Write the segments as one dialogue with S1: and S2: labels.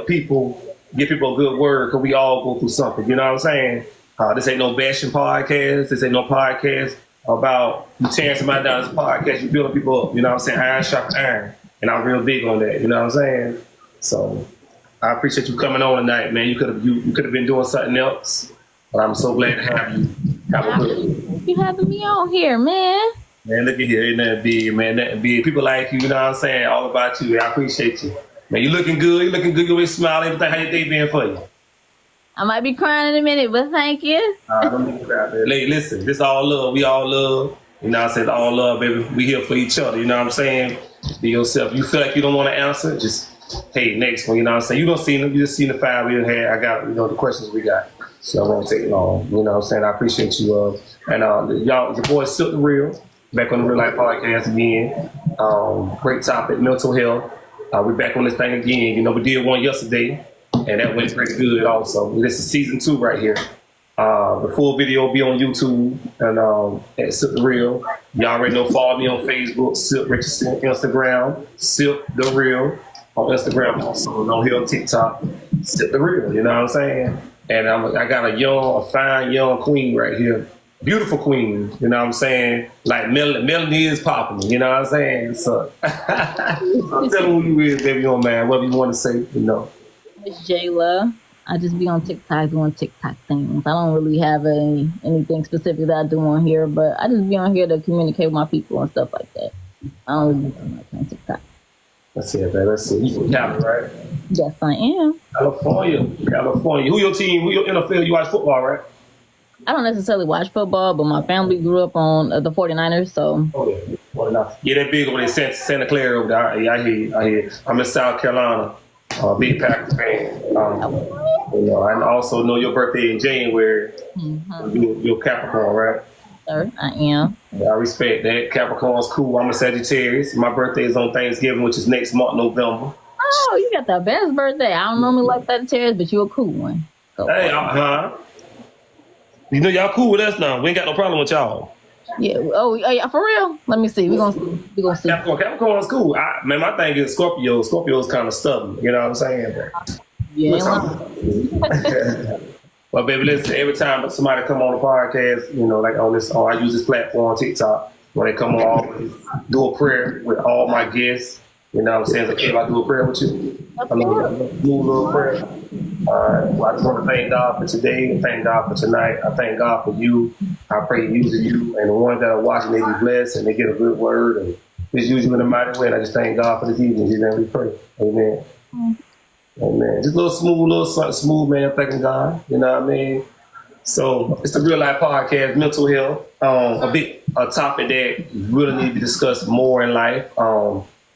S1: people, give people a good word because we all go through something. You know what I'm saying? This ain't no bashing podcast. This ain't no podcast about you tearing somebody down. This podcast, you building people up. You know what I'm saying? Iron sharp iron. And I'm real big on that. You know what I'm saying? So I appreciate you coming on tonight, man. You could have been doing something else, but I'm so glad to have you. Have a good.
S2: You having me on here, man.
S1: Man, look at here, ain't nothing big, man. Nothing big. People like you know what I'm saying? All about you. I appreciate you. Man, you looking good. You looking good. You always smile. Everything. How your day been for you?
S2: I might be crying in a minute, but thank you.
S1: Don't need to cry, man. Listen, this all love. We all love. You know what I'm saying? All love, baby. We here for each other. You know what I'm saying? Be yourself. You feel like you don't want to answer, just, hey, next one. You know what I'm saying? You don't see them. You just seen the 5 we had. I got, the questions we got. So it won't take long. You know what I'm saying? I appreciate you. And y'all, your boy Silk the Real. Back on the Real Life Podcast again. Great topic, mental health. We're back on this thing again. We did one yesterday, and that went pretty good also. This is season 2 right here. The full video will be on YouTube and at Silk the Real. Y'all already know, follow me on Facebook, Silk Richardson, Instagram, Silk the Real on Instagram, also on here on TikTok, Silk the Real, you know what I'm saying? And I got a fine young queen right here. Beautiful queen, you know what I'm saying? Like Melanie is popular, you know what I'm saying? So I'm telling who you is, baby, you man, whatever you want to say,
S2: It's Jayla. I just be on TikTok doing TikTok things. I don't really have anything specific that I do on here, but I just be on here to communicate with my people and stuff like that. I don't really do much on TikTok.
S1: That's it, baby. That's it. You from Cali, right?
S2: Yes, I am.
S1: California. Who your team? Who your NFL? You watch football, right?
S2: I don't necessarily watch football, but my family grew up on the 49ers, so.
S1: Oh, yeah. 49ers. Yeah, they're big over there, Santa Clara over there. Yeah, I hear you. I'm in South Carolina. Big Packers fan. I also know your birthday in January. Mm-hmm. You're Capricorn, right?
S2: Sir, I am.
S1: Yeah, I respect that. Capricorn's cool. I'm a Sagittarius. My birthday is on Thanksgiving, which is next month, November.
S2: Oh, you got the best birthday. I don't normally like Sagittarius, but you're a cool one. So,
S1: hey, y'all cool with us now. We ain't got no problem with y'all.
S2: Yeah. Oh, yeah, for real? Let me see. We're gonna see.
S1: Capricorn's cool. Man, my thing is Scorpio. Scorpio's kind of stubborn. You know what I'm saying?
S2: Yeah.
S1: Well, baby, listen, every time somebody come on the podcast, like on this, I use this platform, TikTok, when they come on, I always do a prayer with all my guests. You know what I'm saying? Okay, if I do a prayer with you, do a little prayer. Well, I just want to thank God for today, thank God for tonight. I thank God for you. I pray He uses you, and the ones that are watching, they be blessed and they get a good word and just use you in a mighty way. And I just thank God for this evening. His name we pray. Amen. Amen. Just a little something smooth, man. Thanking God. You know what I mean? So it's the Real Life Podcast, mental health. A topic that really need to be discussed more in life.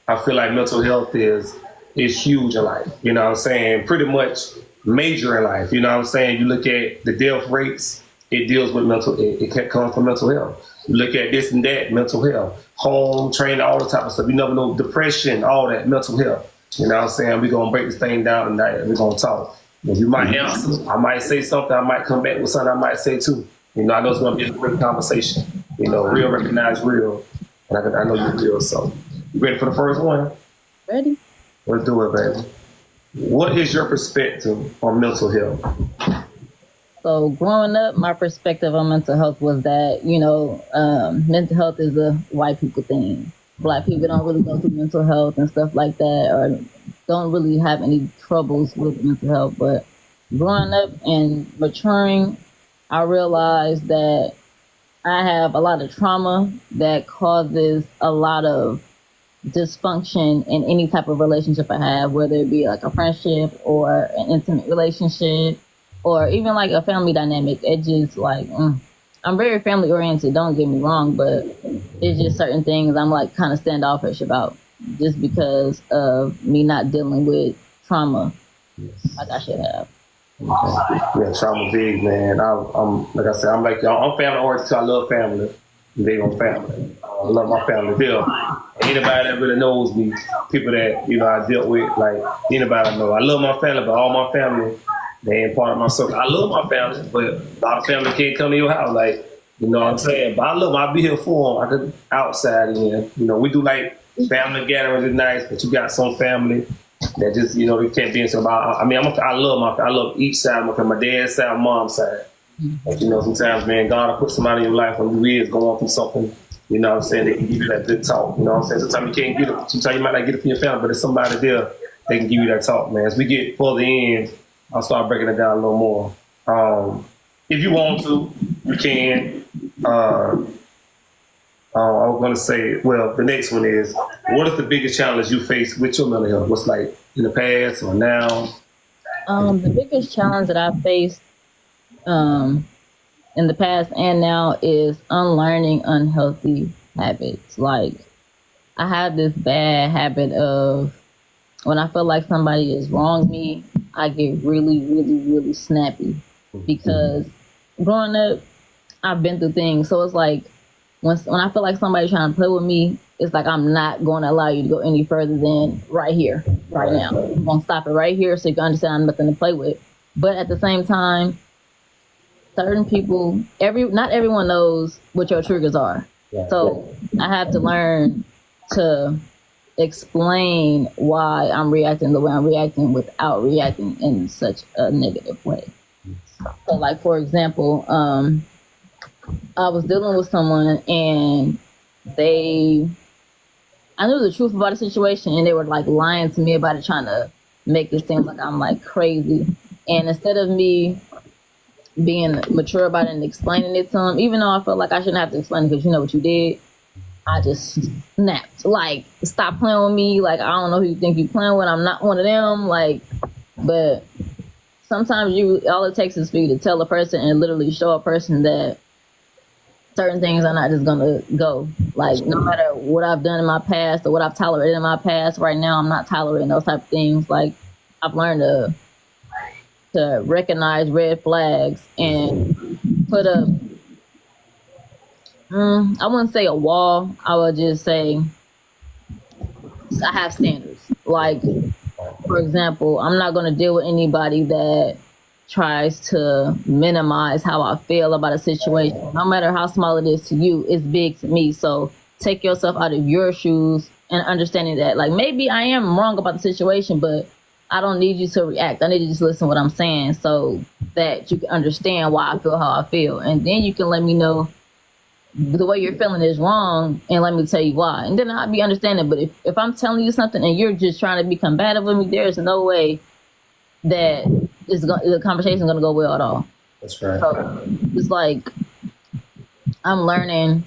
S1: I feel like mental health is huge in life. You know what I'm saying? Pretty much major in life. You know what I'm saying? You look at the death rates, it deals with it can come from mental health. You look at this and that, mental health. Home, training, all the type of stuff. You never know, depression, all that, mental health. You know what I'm saying? We're going to break this thing down tonight and we're going to talk. You might answer. I might say something. I might come back with something I might say too. I know it's going to be a great conversation. Real recognize real. And I know you're real. So, you ready for the first one?
S2: Ready.
S1: Let's do it, baby. What is your perspective on mental health?
S2: So growing up, my perspective on mental health was that, mental health is a white people thing. Black people don't really go through mental health and stuff like that, or don't really have any troubles with mental health. But growing up and maturing, I realized that I have a lot of trauma that causes a lot of dysfunction in any type of relationship I have, whether it be like a friendship or an intimate relationship or even like a family dynamic. It just like, I'm very family oriented, don't get me wrong, but it's just certain things I'm like kind of standoffish about just because of me not dealing with trauma like I should have.
S1: Yeah, trauma big, man. I'm like I said, I'm like y'all. I'm family oriented, so I love family. Big on family. I love my family. Bill. Anybody that really knows me, people that I dealt with, like anybody I know. I love my family, but all my family, they ain't part of my circle. I love my family, but a lot of family can't come to your house, like you know what I'm saying. But I love them. I'll be here for them. I could outside in. We do like family gatherings is nice, but you got some family that just, you know, they can't be about. I mean, I love each side of my family, my dad's side, my mom's side. But, you know, sometimes, man, God will put somebody in your life when you is going through something, you know what I'm saying, they can give you that good talk, you know what I'm saying? Sometimes you can't get it, sometimes you might not get it from your family, but there's somebody there, they can give you that talk, man. As we get further in, I'll start breaking it down a little more. If you want to, you can. I was going to say, well, the next one is, what is the biggest challenge you face with your mental health? What's like in the past or now?
S2: The biggest challenge that I faced in the past and now is unlearning unhealthy habits. Like, I have this bad habit of when I feel like somebody is wrong me, I get really, really, really snappy because growing up, I've been through things. So it's like when I feel like somebody's trying to play with me, it's like I'm not going to allow you to go any further than right here, right now. I'm going to stop it right here so you can understand I'm nothing to play with. But at the same time, certain people, not everyone knows what your triggers are. So I have to learn to explain why I'm reacting the way I'm reacting without reacting in such a negative way. So, like, for example, I was dealing with someone and I knew the truth about the situation and they were like lying to me about it, trying to make it seem like I'm like crazy. And instead of me being mature about it and explaining it to them, even though I felt like I shouldn't have to explain it because you know what you did, I just snapped. Like, stop playing with me. Like, I don't know who you think you playing with. I'm not one of them. Like, but sometimes all it takes is for you to tell a person and literally show a person that certain things are not just gonna go. Like, no matter what I've done in my past or what I've tolerated in my past, right now I'm not tolerating those type of things. Like, I've learned to recognize red flags and put up, I wouldn't say a wall, I would just say I have standards. Like, for example, I'm not going to deal with anybody that tries to minimize how I feel about a situation. No matter how small it is to you, it's big to me. So take yourself out of your shoes and understanding that, like, maybe I am wrong about the situation, but I don't need you to react. I need you to just listen to what I'm saying so that you can understand why I feel how I feel. And then you can let me know the way you're feeling is wrong and let me tell you why. And then I'll be understanding. But if I'm telling you something and you're just trying to be combative with me, there's no way that the conversation is going to go well at all.
S1: That's right.
S2: So it's like I'm learning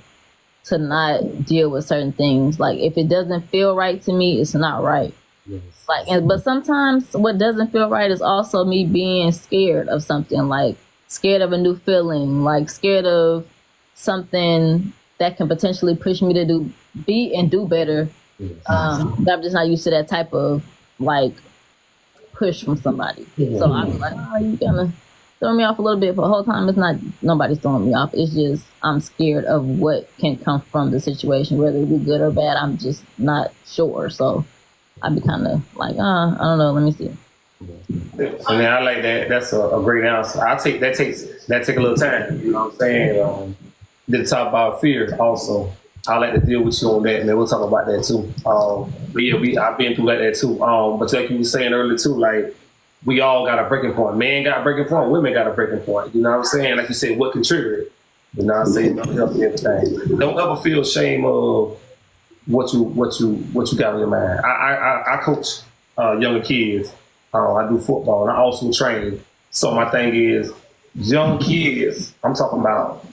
S2: to not deal with certain things. Like, if it doesn't feel right to me, it's not right.
S1: Yes.
S2: Like, but sometimes what doesn't feel right is also me being scared of something, like scared of a new feeling, like scared of something that can potentially push me to do better.
S1: Yes.
S2: I'm just not used to that type of like push from somebody.
S1: Yeah.
S2: So I'm like, oh, you gonna throw me off a little bit, but the whole time it's not, nobody's throwing me off. It's just I'm scared of what can come from the situation, whether it be good or bad. I'm just not sure. So I'd be kind of like, I don't know. Let me see.
S1: I mean, I like that. That's a great answer. That takes a little time. You know what I'm saying? Did talk about fear also. I like to deal with you on that, and then we'll talk about that too. But yeah, I've been through like that too. But like you were saying earlier too, like we all got a breaking point. Men got a breaking point. Women got a breaking point. You know what I'm saying? Like you said, what can trigger it? You know what I'm saying? Mental health and everything. Don't ever feel shame of what you got on your mind. I coach younger kids. I do football and I also train. So my thing is, young kids, I'm talking about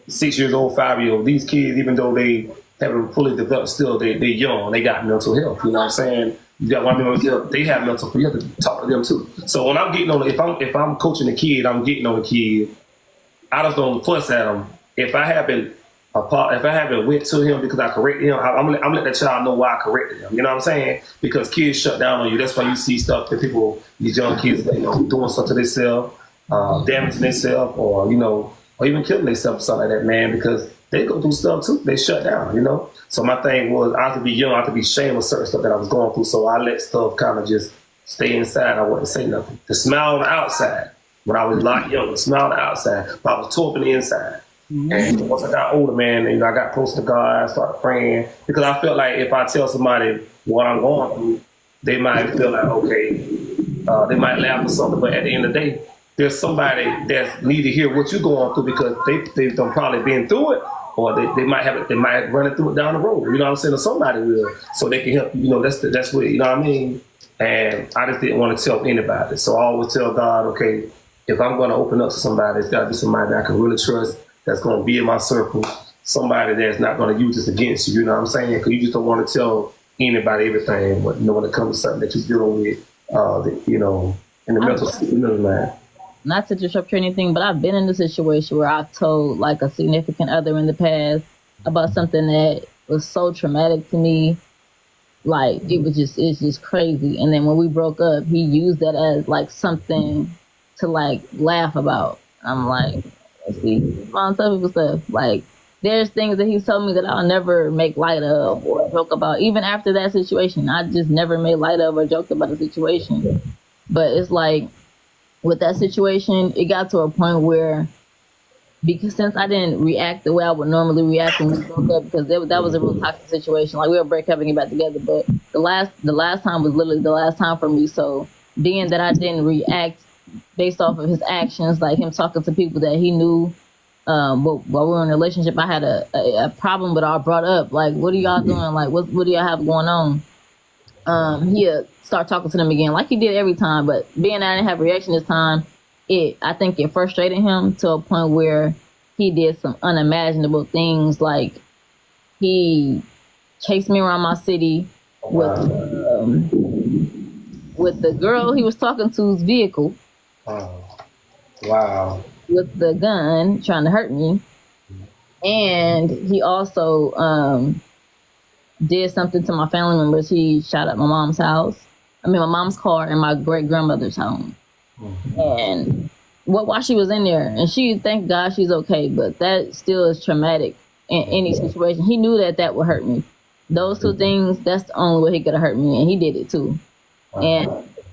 S1: 6 years old, 5 years old, these kids, even though they haven't fully developed still, they're young, they got mental health. You know what I'm saying? You got one mental health, they have mental health, you have to talk to them too. So when I'm getting on, if I'm coaching a kid, I'm getting on a kid, I just don't fuss at him. If I haven't went to him because I corrected him, I'm letting the child know why I corrected him. You know what I'm saying? Because kids shut down on you. That's why you see stuff that these young kids, doing stuff to themselves, damaging themselves, or even killing themselves or something like that, man, because they go through stuff too. They shut down, So my thing was, I have to be young, I have to be ashamed of certain stuff that I was going through, so I let stuff kind of just stay inside. I wouldn't say nothing. The smile on the outside, when I was a lot younger, the smile on the outside, but I was torping the inside. Mm-hmm. And once I got older, man, I got close to God, I started praying, because I felt like if I tell somebody what I'm going through, they might feel like, okay, they might laugh or something, but at the end of the day, there's somebody that need to hear what you're going through because they've done probably been through it, or they might have it, they might run it through it down the road. You know what I'm saying? Or somebody will, so they can help. You know, that's what, you know what I mean. And I just didn't want to tell anybody, so I always tell God, okay, if I'm going to open up to somebody, it's got to be somebody that I can really trust, that's going to be in my circle, somebody that's not going to use this against you. You know what I'm saying? Because you just don't want to tell anybody everything, but when it comes to something that you're dealing with, in the mental state, man.
S2: Not to disrupt you or anything, but I've been in a situation where I've told like a significant other in the past about something that was so traumatic to me. Like it's just crazy. And then when we broke up, he used that as like something to like laugh about. I'm like, let's see, on some people stuff. Like there's things that he told me that I'll never make light of or joke about. Even after that situation, I just never made light of or joked about the situation. But it's like with that situation, it got to a point where, because since I didn't react the way I would normally react when we broke up, because that was a real toxic situation. Like we were break up and get back together, but the last time was literally the last time for me. So being that I didn't react based off of his actions, like him talking to people that he knew while we were in a relationship, I had a problem with all brought up. Like, what are y'all doing? Like, what do y'all have going on? He'd start talking to them again, like he did every time. But being that I didn't have a reaction this time, I think it frustrated him to a point where he did some unimaginable things. Like he chased me around my city with the girl he was talking to's vehicle.
S1: Oh, wow.
S2: With the gun, trying to hurt me. And he also did something to my family members. He shot up my mom's my mom's car and my great grandmother's home. Mm-hmm. And while she was in there, and thank God she's okay, but that still is traumatic in any situation. He knew that would hurt me. Those two things, that's the only way he could have hurt me, and he did it too. And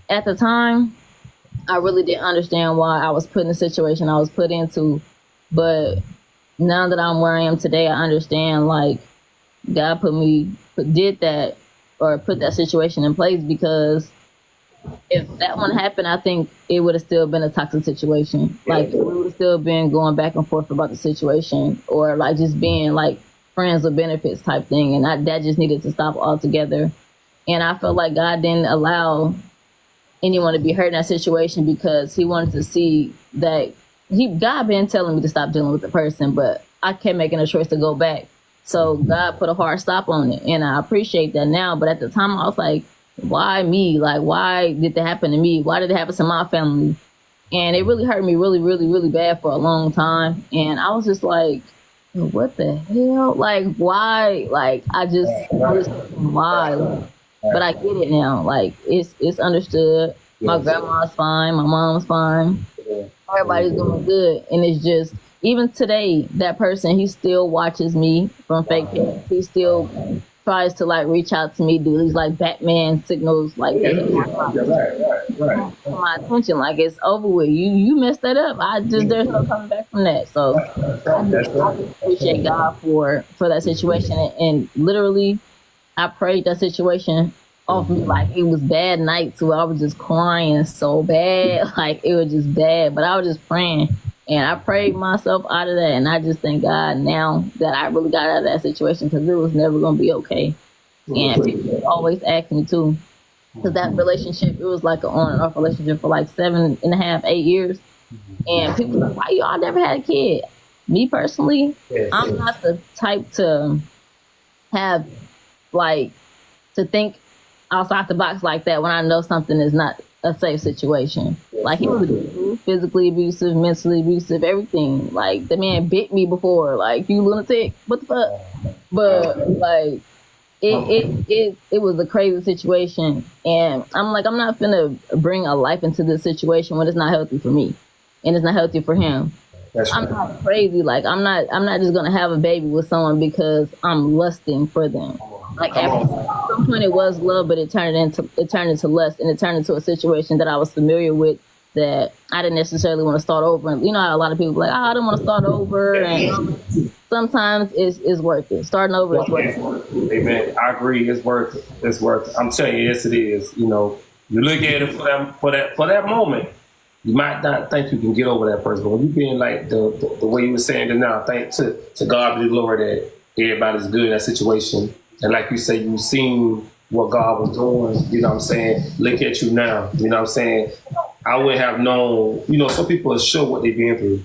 S2: at the time, I really didn't understand why I was put in the situation I was put into. But now that I'm where I am today, I understand, like, God did that, or put that situation in place, because if that one happened, I think it would have still been a toxic situation. Like, we would have still been going back and forth about the situation, or like just being like friends with benefits type thing. And that just needed to stop altogether. And I felt like God didn't allow anyone to be hurt in that situation, because he wanted to see that God been telling me to stop dealing with the person, but I kept making a choice to go back. So God put a hard stop on it. And I appreciate that now. But at the time I was like, why me? Like, why did that happen to me? Why did it happen to my family? And it really hurt me really, really, really bad for a long time. And I was just like, what the hell? Like, why? Like, I was why? But I get it now. Like, it's understood. My grandma's fine. My mom's fine. Everybody's doing good. And it's just, even today, that person, he still watches me from fake pages. He still tries to like reach out to me, do these like Batman signals, like right. My attention, like it's over with. You messed that up. There's no coming back from that. So I appreciate God for that situation, and literally, I prayed that situation off me. Like it was bad nights where I was just crying so bad, like it was just bad. But I was just praying. And I prayed myself out of that, and I just thank God now that I really got out of that situation, because it was never going to be okay. And people always ask me too, because that relationship, it was like an on and off relationship for like 7.5, 8 years. And people are like, why y'all never had a kid? Me personally, I'm not the type to have like to think outside the box like that when I know something is not a safe situation. Like he was physically abusive, mentally abusive, everything. Like the man bit me before. Like, you lunatic, what the fuck? But like it was a crazy situation, and I'm like, I'm not gonna bring a life into this situation when it's not healthy for me and it's not healthy for him. I'm not crazy. Like I'm not just gonna have a baby with someone because I'm lusting for them. Like at some point it was love, but it turned into lust, and it turned into a situation that I was familiar with that I didn't necessarily want to start over. And you know how a lot of people are like, I don't want to start over. And so sometimes it's worth it. Starting over is worth it.
S1: Amen. I agree. It's worth it. It's worth it. I'm telling you, yes, it is. You know, you look at it for that moment. You might not think you can get over that person, but when you being like the way you were saying it now, thank to God be the glory that everybody's good in that situation. And like you say, you've seen what God was doing. You know what I'm saying? Look at you now. You know what I'm saying? I wouldn't have known. You know, some people will show what they've been through.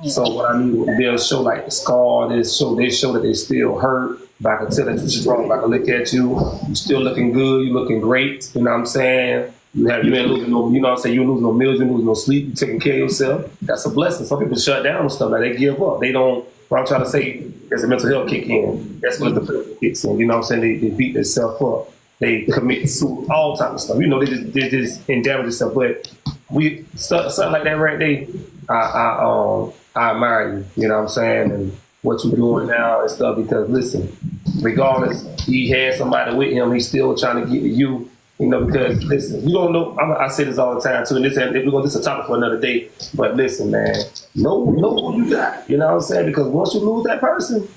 S1: So what I mean, they'll show like the scar. They show that they still hurt. But I can tell that you're strong. But I can look at you. You're still looking good. You're looking great. You know what I'm saying? You ain't losing no. You know what I'm saying? You losing no meals. You losing no sleep. You taking care of yourself. That's a blessing. Some people shut down and stuff like they give up. They don't. What I'm trying to say is the mental health kick in. That's when the physical kicks in. You know what I'm saying? They beat themselves up. They commit suicide, all types of stuff. You know, they just endeavor themselves. But we something like that right there. I admire you. You know what I'm saying? And what you're doing now and stuff. Because listen, regardless, he had somebody with him. He's still trying to get to you. You know, because listen, you don't know. I say this all the time too, and this is a topic for another day. But listen, man, know who you got. You know what I'm saying? Because once you lose that person,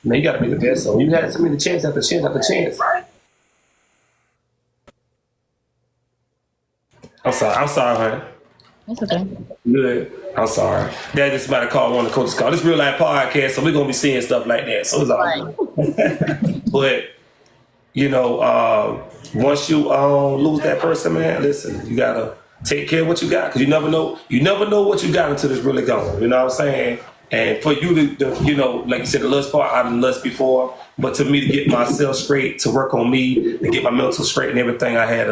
S1: man, you got to be the best. So you had so many chance after chance after chance. I'm sorry, man.
S2: It's okay.
S1: Good. I'm sorry. Dad just about to call one of the coaches call. This real life podcast, so we're gonna be seeing stuff like that. So it's all good. But you know, once you lose that person, man, listen, you gotta take care of what you got, because you never know what you got until it's really gone. You know what I'm saying? And for you to you know, like you said, the lust part, I done lust before, but to me to get myself straight, to work on me, to get my mental straight and everything, I had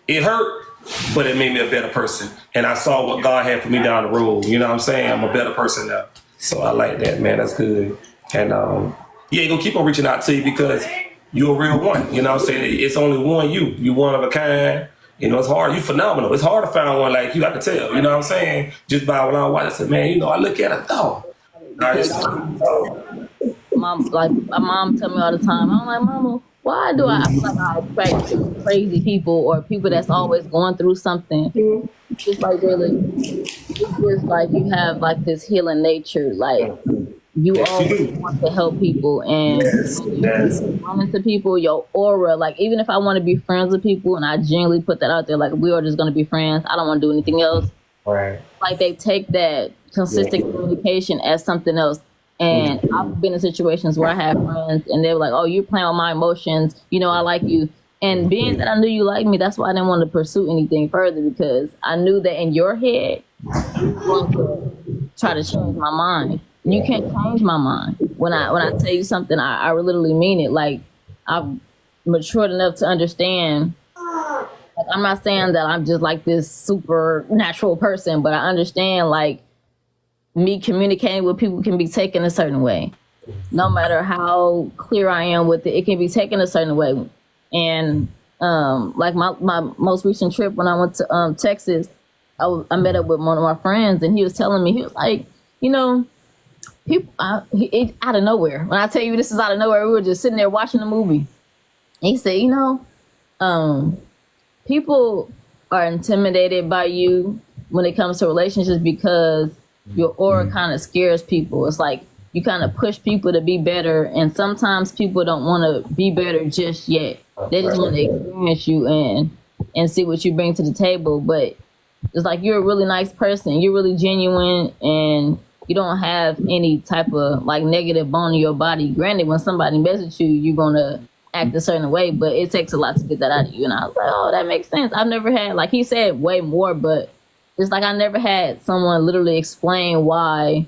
S1: it hurt, but it made me a better person. And I saw what God had for me down the road. You know what I'm saying? I'm a better person now. So I like that, man. That's good. And yeah, you're gonna keep on reaching out to you because you're a real one. You know what I'm saying? It's only one you. You one of a kind. You know, it's hard. You phenomenal. It's hard to find one like you, I can tell. You know what I'm saying? Just by when I watch, I said, man, you know, I look at it, though.
S2: Mom, like my mom tell me all the time. I'm like, Mama, why do I feel like I attract crazy people or people that's always going through something? It's like really, it's just like you have like this healing nature. Like you always want to help people, and you run into people, your aura. Like even if I want to be friends with people, and I genuinely put that out there, like we are just going to be friends. I don't want to do anything else.
S1: Right.
S2: Like they take that consistent communication as something else. And I've been in situations where I have friends and they were like, oh, you're playing with my emotions. You know, I like you. And being that I knew you liked me, that's why I didn't want to pursue anything further, because I knew that in your head, you want to try to change my mind. You can't change my mind. When I tell you something, I literally mean it. Like I've matured enough to understand. Like, I'm not saying that I'm just like this supernatural person, but I understand like me communicating with people can be taken a certain way. No matter how clear I am with it, it can be taken a certain way. And like my most recent trip when I went to Texas, I met up with one of my friends, and he was telling me, he was like, you know, people out of nowhere. When I tell you this is out of nowhere, we were just sitting there watching the movie. And he said, you know, people are intimidated by you when it comes to relationships because your aura kind of scares people. It's like you kind of push people to be better, and sometimes people don't want to be better just yet. They just want to experience you and see what you bring to the table. But it's like you're a really nice person. You're really genuine, and you don't have any type of like negative bone in your body. Granted, when somebody messes with you, you're gonna act a certain way, but it takes a lot to get that out of you. And I was like, oh, that makes sense. I've never had, like he said, way more, but it's like I never had someone literally explain why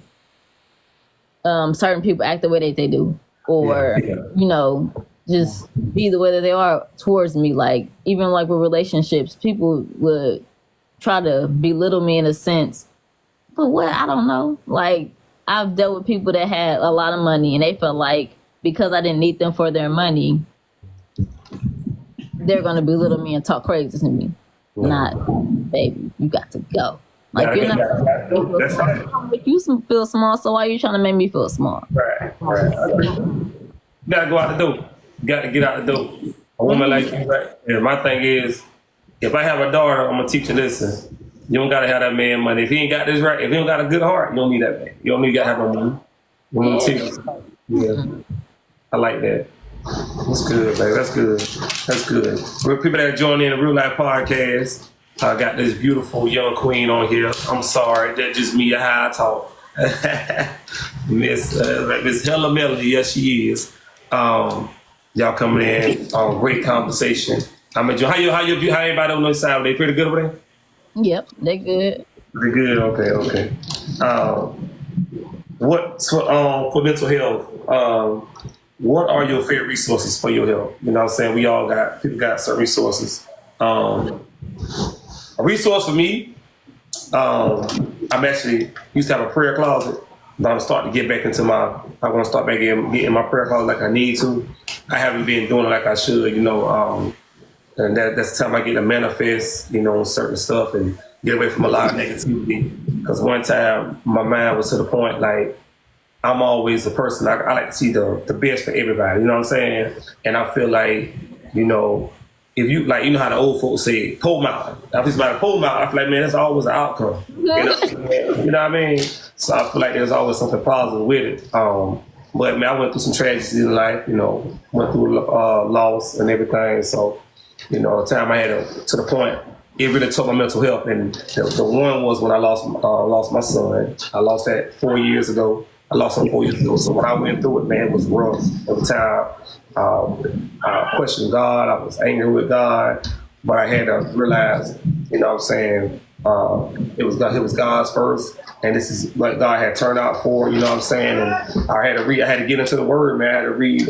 S2: certain people act the way that they do, or you know, just be the way that they are towards me. Like even like with relationships, people would try to belittle me in a sense, but what, I don't know. Like I've dealt with people that had a lot of money, and they felt like because I didn't need them for their money, they're gonna belittle me and talk crazy to me. Not, baby, you got to go. Like you're not make you feel small, so why are you trying to make me feel small?
S1: Right. You gotta go out the door. You gotta get out the door. A woman like you, right? And my thing is, if I have a daughter, I'm gonna teach her, listen, you don't gotta have that man money. If he ain't got this right, if he don't got a good heart, you don't need that man. You don't need to have no money. Women teach. Yeah. I like that. That's good, baby. That's good. That's good. For people that join in the Real Life Podcast, I got this beautiful young queen on here. I'm sorry, that's just me, how I talk. Miss Hella Melody, yes she is. Y'all coming in, great conversation. I'm enjoying. How everybody on the side? They pretty good over there?
S2: Yep, they good.
S1: Pretty good. Okay. For mental health? What are your favorite resources for your health? You know what I'm saying? People got certain resources. A resource for me, I'm actually used to have a prayer closet, but I'm starting to get back into I want to start back getting my prayer closet like I need to. I haven't been doing it like I should, and that's the time I get to manifest, certain stuff and get away from a lot of negativity. Because one time my mind was to the point like, I'm always the person, I like to see the best for everybody, you know what I'm saying? And I feel like, if you, like, how the old folks say, pole mountain. If it's about a pole mountain, I feel like, man, that's always an outcome. You know what I mean? So I feel like there's always something positive with it. But, man, I went through some tragedies in life, went through loss and everything. So, the time I had to the point, it really took my mental health. And the one was when I lost my son. I lost that 4 years ago. I lost him 4 years ago. So when I went through it, man, it was rough. At the time, I questioned God. I was angry with God. But I had to realize, it was God's first. And this is what God had turned out for, And I had to get into the word, man. I had to read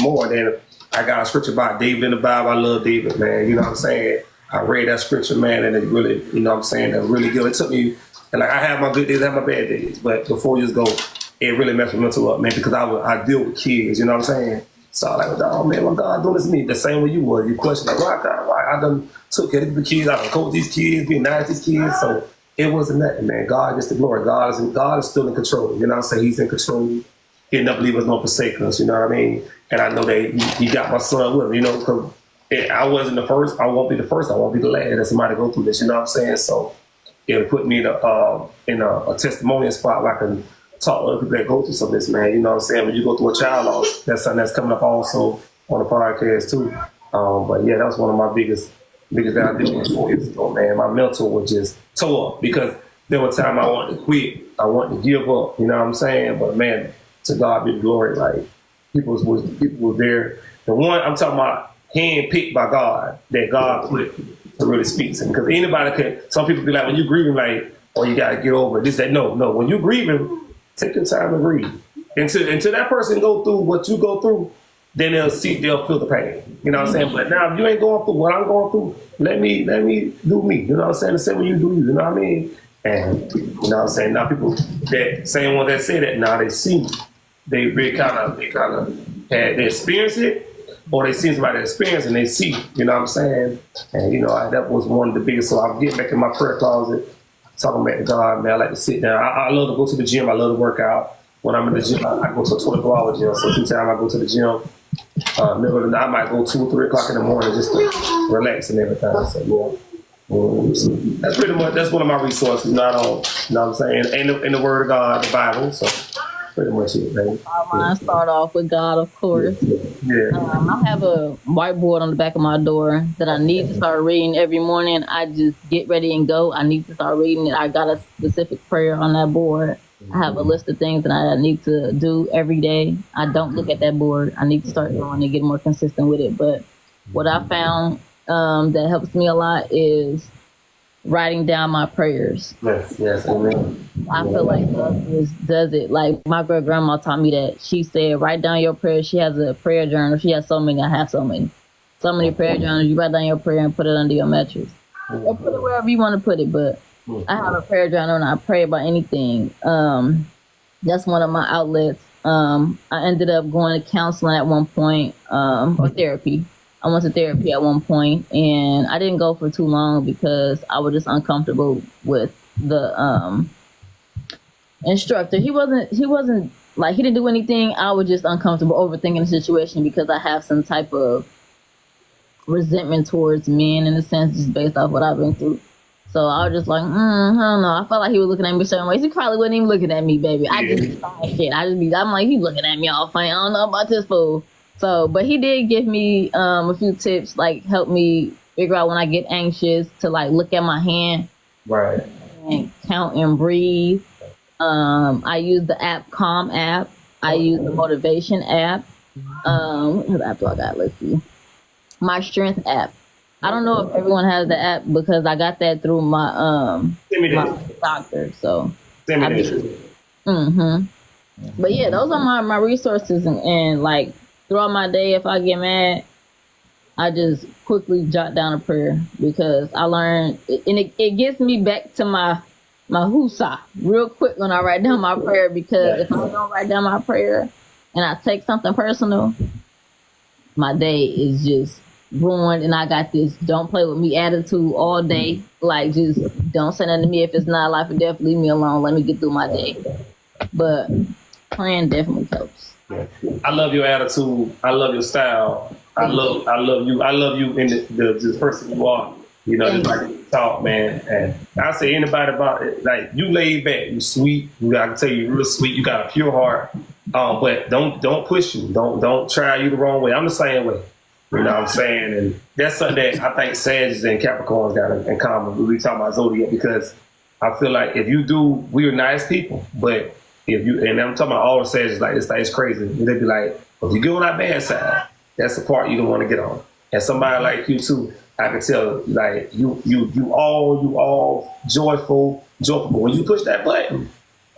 S1: more. And then I got a scripture about David in the Bible. I love David, man. I read that scripture, man, and it really, that really good. It took me, and like I have my good days, I have my bad days. But before years go, it really messed my mental up, man, because I deal with kids, you know what I'm saying? So I like, oh man, why God doing this to me? The same way you were. You question like, why God? Why I done took care of the kids, I done coached these kids, being nice to these kids. So it wasn't nothing, man. God gets the glory. God is still in control. You know what I'm saying? He's in control. He'll never leave us nor forsake us, you know what I mean? And I know that he got my son with him, because I wasn't the first. I won't be the first. I won't be the last that somebody go through this, you know what I'm saying? So it put me in a testimonial spot where I can talk to other people that go through some of this, man. You know what I'm saying? When you go through a child loss, that's something that's coming up also on the podcast too. But yeah, that was one of my biggest that I did 4 years ago, man. My mental was just tore up because there were times I wanted to quit. I wanted to give up, you know what I'm saying? But man, to God be the glory. Like people were there. The one I'm talking about, handpicked by God, that God put to really speak to me. Because anybody can, some people be like, when you grieving, like, oh, you got to get over it. This, that. No. When you grieving, take your time to grieve. Until that person go through what you go through, then they'll feel the pain. You know what I'm saying? But now if you ain't going through what I'm going through, let me do me. You know what I'm saying? The same way you do you. You know what I mean? And you know what I'm saying? Now people, that same one that say that, now they see, they really kind of they experience it, or they see somebody experience and they see, you know what I'm saying? And that was one of the biggest. So I'm getting back in my prayer closet, talking back to God, man. I like to sit down. I love to go to the gym. I love to work out. When I'm in the gym, I go to a 24-hour gym. So 2 times I go to the gym. Middle of the night, I might go 2 or 3 o'clock in the morning just to relax and everything. So that's pretty much, that's one of my resources. Not on, you know what I'm saying? In the Word of God, the Bible. So pretty much it, man.
S2: Mine start off with God, of course.
S1: Yeah.
S2: I have a whiteboard on the back of my door that I need to start reading every morning. I just get ready and go. I need to start reading it. I got a specific prayer on that board. I have a list of things that I need to do every day. I don't look at that board. I need to start going and get more consistent with it. But what I found that helps me a lot is writing down my prayers.
S1: Yes, amen.
S2: I feel like God does it. Like my great grandma taught me that. She said, write down your prayers. She has a prayer journal. She has so many. I have so many. So many prayer journals. You write down your prayer and put it under your mattress. Or put it wherever you want to put it. But I have a prayer journal and I pray about anything. That's one of my outlets. I ended up going to counseling at one point, or therapy. I went to therapy at one point, and I didn't go for too long because I was just uncomfortable with the instructor. He wasn't like, he didn't do anything. I was just uncomfortable overthinking the situation because I have some type of resentment towards men, in a sense, just based off what I've been through. So I was just like, I don't know. I felt like he was looking at me certain ways. He probably wasn't even looking at me, baby. I just shit. I'm like, he looking at me all funny. I don't know about this fool. So, but he did give me a few tips, like help me figure out when I get anxious to like look at my hand,
S1: Right.
S2: and count and breathe. I use the app Calm app. I use the Motivation app. What app do I got? Let's see. My Strength app. I don't know if everyone has the app because I got that through my
S1: Send me
S2: my
S1: that.
S2: doctor. So
S1: Send me
S2: I
S1: that.
S2: but yeah, those are my resources, and like throughout my day, if I get mad, I just quickly jot down a prayer because I learned, and it gets me back to my husa real quick when I write down my prayer, because if I don't write down my prayer and I take something personal, my day is just ruined, and I got this don't play with me attitude all day. Like, just don't say nothing to me if it's not life or death. Leave me alone. Let me get through my day. But praying definitely helps.
S1: I love your attitude. I love your style. I love you. I love you in the person you are. You know, just like you talk, man. And I say anybody about it, like you laid back, you sweet. I can tell you, real sweet. You got a pure heart. But don't push you. Don't try you the wrong way. I'm the same way. You know what I'm saying? And that's something that I think Sagittarius and Capricorns got in common. We talk about zodiac because I feel like if you do, we're nice people. But if you, and I'm talking about all the Sagittarius, like this thing's crazy. And they be like, if you get on that bad side, that's the part you don't want to get on. And somebody like you too, I can tell, like you all joyful. But when you push that button,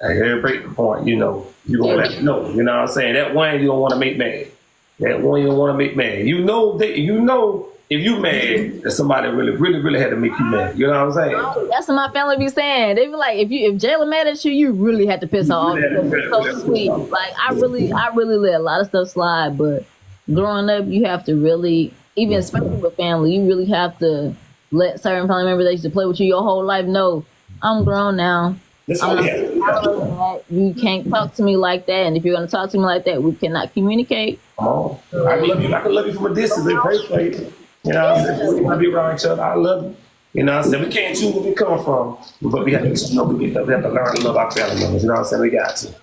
S1: at every breaking point, you know, you gonna let it know. You know what I'm saying? That one you don't want to make mad. That one you don't want to make mad. You know if you mad that somebody really had to make you mad. You know what I'm saying?
S2: That's what my family be saying. They be like, if Jayla mad at you, you really had to piss her off. It's so sweet. Like I really let a lot of stuff slide, but growing up, you have to really, even especially with family, you really have to let certain family members that used to play with you your whole life know, I'm grown now. You can't talk to me like that, and if you're gonna talk to me like that, we cannot communicate.
S1: Come on. I can love you from a distance and pray for you. You know what I'm saying? We gotta be around each other. I love you. You know what I'm saying? We can't choose where we come from, but we have to know we have to learn to love our family members. You know what I'm saying? We got to.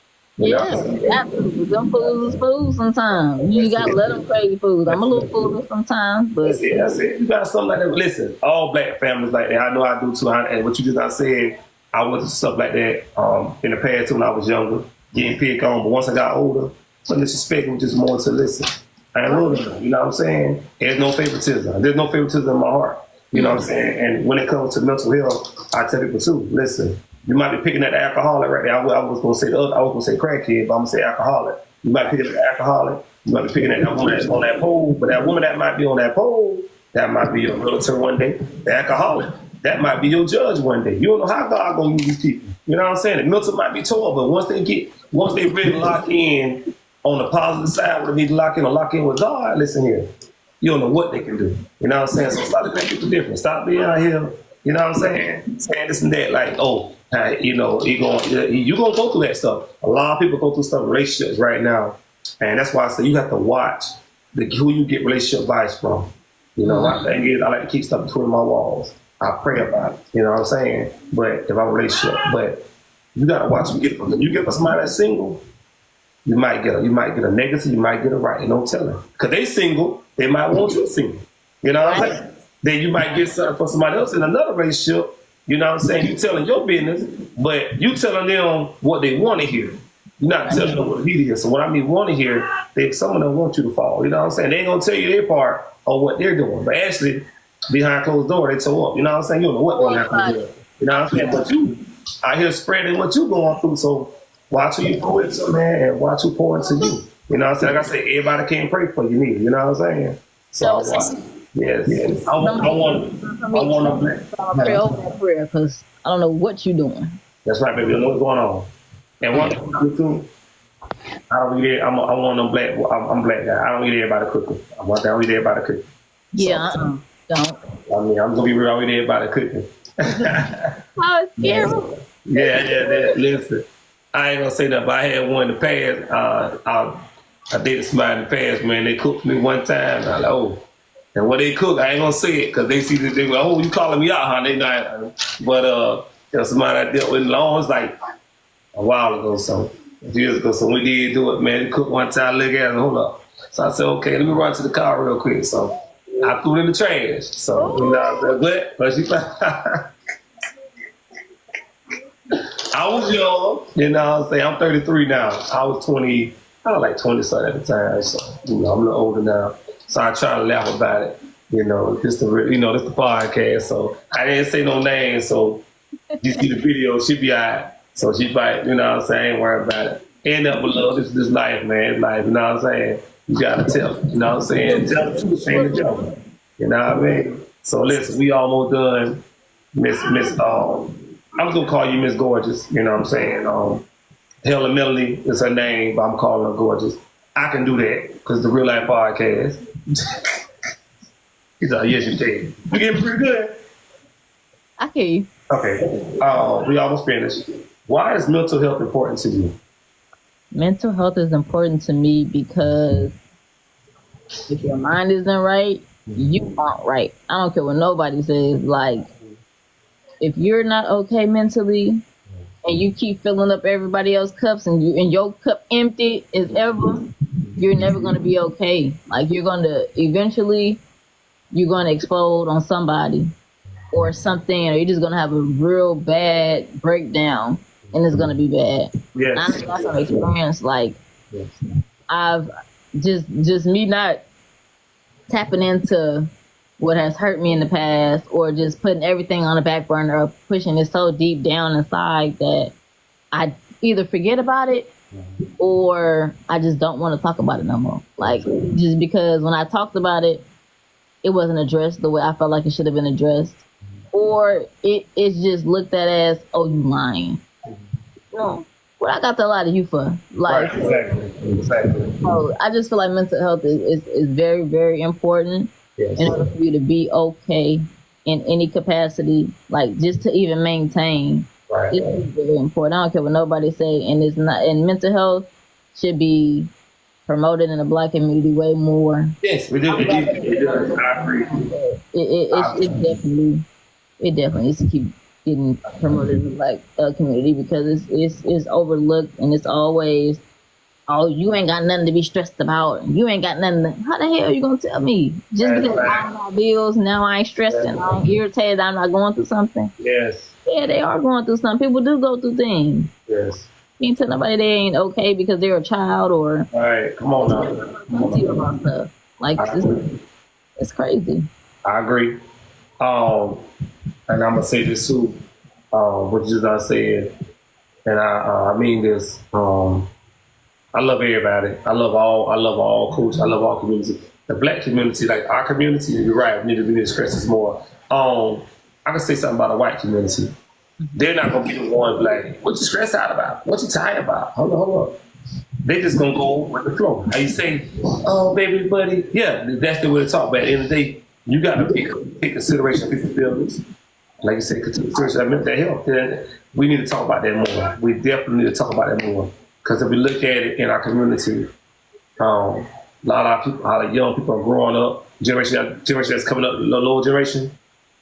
S2: Absolutely. Them fools is fools sometimes. You gotta let them crazy fools. I'm a little foolish sometimes, but
S1: that's it. You got something like that. Listen, all black families like that. I know I do too. And what you just not said, I went through stuff like that in the past too when I was younger, getting picked on. But once I got older, some disrespect was just more to listen. I ain't ruling them. You know what I'm saying? There's no favoritism. There's no favoritism in my heart. You know what I'm saying? And when it comes to mental health, I tell people too, listen, you might be picking at the alcoholic right there. I was going to say I was going to say crackhead, but I'm going to say alcoholic. You might be picking at the alcoholic. You might be picking at that woman that's on that pole. But that woman that might be on that pole, that might be your realtor one day. The alcoholic, that might be your judge one day. You don't know how God going to use these people. You know what I'm saying? The mental might be torn, but once they really lock in on the positive side, where they need to lock in with God, listen here, you don't know what they can do. You know what I'm saying? So stop looking at people different. Stop being out here, you know what I'm saying? Saying this and that, like, oh, you know, you're gonna go through that stuff. A lot of people go through stuff in relationships right now. And that's why I say you have to watch who you get relationship advice from. You know, my thing is I like to keep stuff between my walls. I pray about it. You know what I'm saying? But if I'm a relationship, but you gotta watch you get from them. You get from somebody that's single, you might get a negative, you might get a right. And don't tell them. Because they single, they might want you single. You know what I'm saying? Then you might get something from somebody else in another relationship. You know what I'm saying? You telling your business, but you telling them what they want to hear. You're not telling them what they need to hear. So what I mean want to hear, some of them want you to fall. You know what I'm saying? They ain't gonna tell you their part of what they're doing. But actually, behind closed door, they toe up. You know what I'm saying? You don't know what they're going to do. You know what I'm saying? But you out here spreading what you going through. So watch who you pour into, man, and watch who pour into you. You know what I'm saying? Like I say, everybody can't pray for you neither. You know what I'm saying? So yes. I want
S2: to pray over that prayer because I don't know what you're doing.
S1: That's right, baby. I know what's going on. And one thing too, I don't eat it. I'm one of them black. I'm black guy. I don't eat everybody cooking. I don't eat everybody cooking.
S2: Yeah,
S1: so,
S2: don't.
S1: I mean, I'm gonna be real. I don't eat everybody cooking.
S2: Oh, it's scary.
S1: Yeah. Listen, I ain't gonna say that, but I had one in the past. I dated somebody in the past, man. They cooked for me one time. And I was like, oh, And what they cook, I ain't gonna say it because they see that they go, oh, you calling me out, huh? They not. But somebody I dealt with long, it's like a while ago, so years ago. So we did do it, man. They cooked one time, look at it, hold up. So I said, okay, let me run to the car real quick. So I threw it in the trash. So you know, but she I was young, you know what I'm saying? I'm 33 now. I was 20, I was like 20 something at the time. So, you know, I'm a little older now. So I try to laugh about it. You know, this the podcast. So I didn't say no names. So you see the video, she be all right. So she fight, you know what I'm saying? Ain't worry about it. End up with love. This is this life, man. It's life, you know what I'm saying? You gotta tell, you know what I'm saying? Tell the truth, ain't the joke. You know what I mean? So listen, we almost done. Miss, I was gonna call you Miss Gorgeous, you know what I'm saying? Helen Melody is her name, but I'm calling her Gorgeous. I can do that because the Real Life Podcast. He's like, yes, you can. You getting pretty good.
S2: I hear you.
S1: Okay. We almost finished. Why is mental health important to you?
S2: Mental health is important to me because if your mind isn't right, you aren't right. I don't care what nobody says. Like, if you're not okay mentally and you keep filling up everybody else's cups and your cup empty as ever, you're never gonna be okay. Like, you're gonna explode on somebody or something, or you're just gonna have a real bad breakdown and it's gonna be bad.
S1: Yes.
S2: I got some experience. Like, I've just me not tapping into what has hurt me in the past, or just putting everything on the back burner, or pushing it so deep down inside that I either forget about it or I just don't want to talk about it no more. Like, just because when I talked about it, it wasn't addressed the way I felt like it should have been addressed, or it's just looked at as, oh, you lying. No, what I got to lie to you for? Like,
S1: right, exactly.
S2: So I just feel like mental health is very, very important.
S1: Yes.
S2: In order for you to be okay in any capacity, like just to even maintain.
S1: Right.
S2: It's very important. I don't care what nobody say, and it's not. And mental health should be promoted in the Black community way more.
S1: Yes, we do. I agree.
S2: It definitely needs to keep getting promoted in the Black community, because it's overlooked, and it's always, oh, you ain't got nothing to be stressed about. You ain't got nothing. How the hell are you gonna tell me? Just because I got bills, now I ain't stressing. I'm irritated. I'm not going through something.
S1: Yes.
S2: Yeah, they are going through something. People do go through things.
S1: Yes.
S2: You can't tell nobody they ain't okay because they're a child, or.
S1: All right, come on now.
S2: About stuff. Like, it's crazy.
S1: I agree. And I'm gonna say this too. What you just said, and I mean this. I love everybody. I love all coaches. I love all communities. The Black community, like our community, you're right. We need to stress this more. I can say something about a white community. They're not gonna be the one like, what you stressed out about? What you tired about? Hold on. They just gonna go with the flow. How you say, oh baby buddy, yeah, that's the way to talk. But at the end of the day, you gotta take consideration of people's feelings. Like you said, consideration of mental health. Then we need to talk about that more. We definitely need to talk about that more. Because if we look at it in our community, a lot of people, a lot of young people are growing up, generation that's coming up, the lower generation,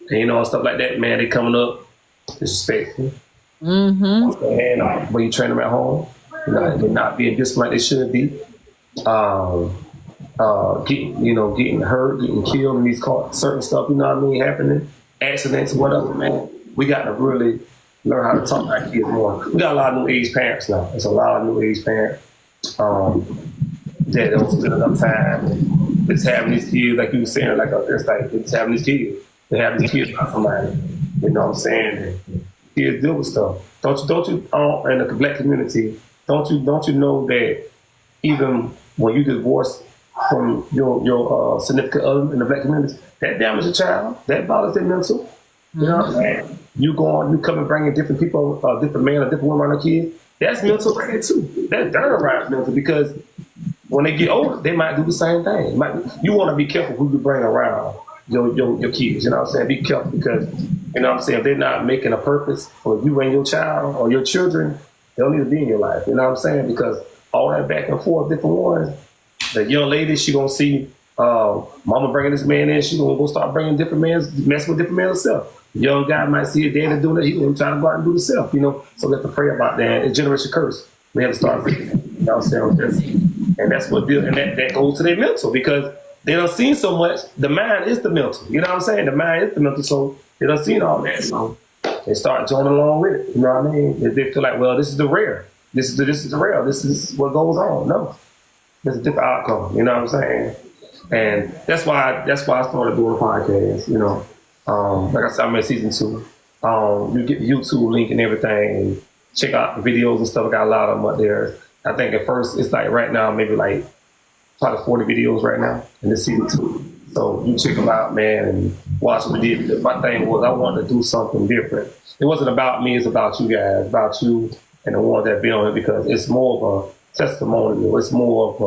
S1: and stuff like that, man, they coming up disrespectful. Mm-hmm. And when you train them at home, they're not being disciplined like they should be. Getting hurt, getting killed, and these certain stuff, happening, accidents, whatever, man. We got to really learn how to talk to our kids more. We got a lot of new age parents now. There's a lot of new age parents that don't spend enough time. It's having these kids, like you were saying, it's having these kids. They have these kids about somebody. You know what I'm saying? And kids deal with stuff. Don't you? In the Black community, don't you know that even when you divorce from your significant other in the Black community, that damages a child, that bothers their mental. You know what I'm saying? You come and bringing different people, different men or different women around a kid. That's mental right there too. That's darn right mental, because when they get older, they might do the same thing. You want to be careful who you bring around your kids. You know what I'm saying? Be careful, because you know what I'm saying, if they're not making a purpose for you and your child or your children, they don't need to be in your life. You know what I'm saying? Because all that back and forth, different ones. The young lady, she gonna see Mama bringing this man in, she gonna go start bringing different messing with different men herself. Young guy might see his daddy doing it, he gonna try to go out and do it himself, So we have to pray about that. It's generation curse. We have to start praying. You know what I'm saying? And that's what that goes to their mental, because they done seen so much. The mind is the mental. You know what I'm saying? The mind is the mental, so they done seen all that. So they start joining along with it. You know what I mean? They feel like, well, this is the rare. This is the real. This is what goes on. No. There's a different outcome. You know what I'm saying? And that's why I started doing a podcast, Like I said, I'm in season 2. You get the YouTube link and everything, and check out the videos and stuff. I got a lot of them up there. I think at first it's like right now, maybe like probably 40 videos right now in this season 2. So you check them out, man, and watch what we did. My thing was I wanted to do something different. It wasn't about me, it's about you guys, about you and the ones that be on it, because it's more of a testimonial. It's more of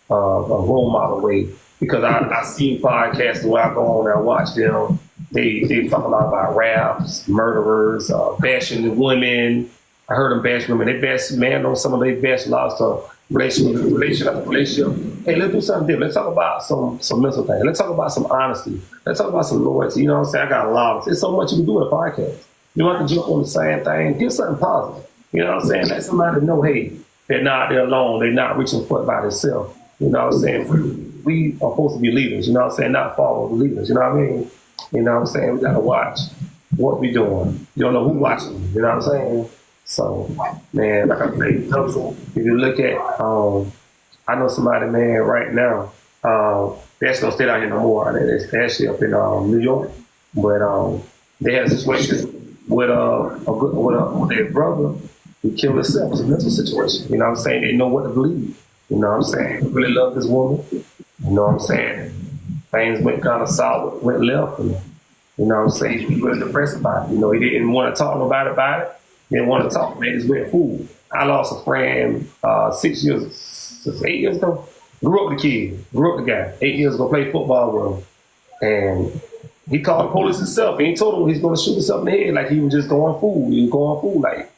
S1: a role model way. Because I see podcasts where I go on and I watch them. They talk a lot about raps, murderers, bashing the women. I heard them bash women. They bash men on some of they bash lots of relationship. Hey, let's do something different. Let's talk about some mental things. Let's talk about some honesty. Let's talk about some loyalty. You know what I'm saying? I got a lot of there's so much you can do with a podcast. You don't have to jump on the same thing. Give something positive. You know what I'm saying? Let somebody know, hey, they're alone. They're not reaching for it by themselves. You know what I'm saying? We are supposed to be leaders, you know what I'm saying? Not follow the leaders, you know what I mean? You know what I'm saying? We gotta watch what we doing. You don't know who's watching, you know what I'm saying? So, man, like I say, if you look at, I know somebody, man, right now, they actually don't stay down here no more. They're actually up in New York, but they had a situation with their brother who killed himself. It's a mental situation, you know what I'm saying? They know what to believe. You know what I'm saying? Really love this woman. You know what I'm saying? Things went kind of sour, went left. And, you know what I'm saying? He was depressed about it. He didn't want to talk about it. Didn't want to talk. Man, just went fool. I lost a friend 8 years ago. Grew up with the kid. Grew up with the guy. 8 years ago, played football with him. And he called the police himself. And he told him he's going to shoot himself in the head like he was just going fool. He was going fool like.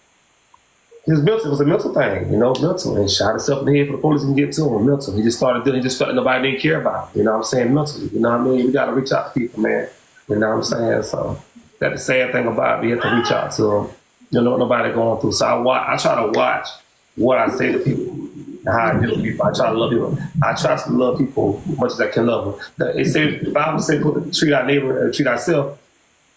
S1: It was a mental thing, mental. And shot himself in the head for the police can get to him, mental. He just started doing it, he just felt like nobody didn't care about him. You know what I'm saying? Mentally. You know what I mean? We got to reach out to people, man. You know what I'm saying? So that's the sad thing about it. We have to reach out to them. You know what nobody going through. So I try to watch what I say to people and how I deal with people. I try to love people. I try to love people as much as I can love them. The Bible says treat our neighbor and treat ourselves.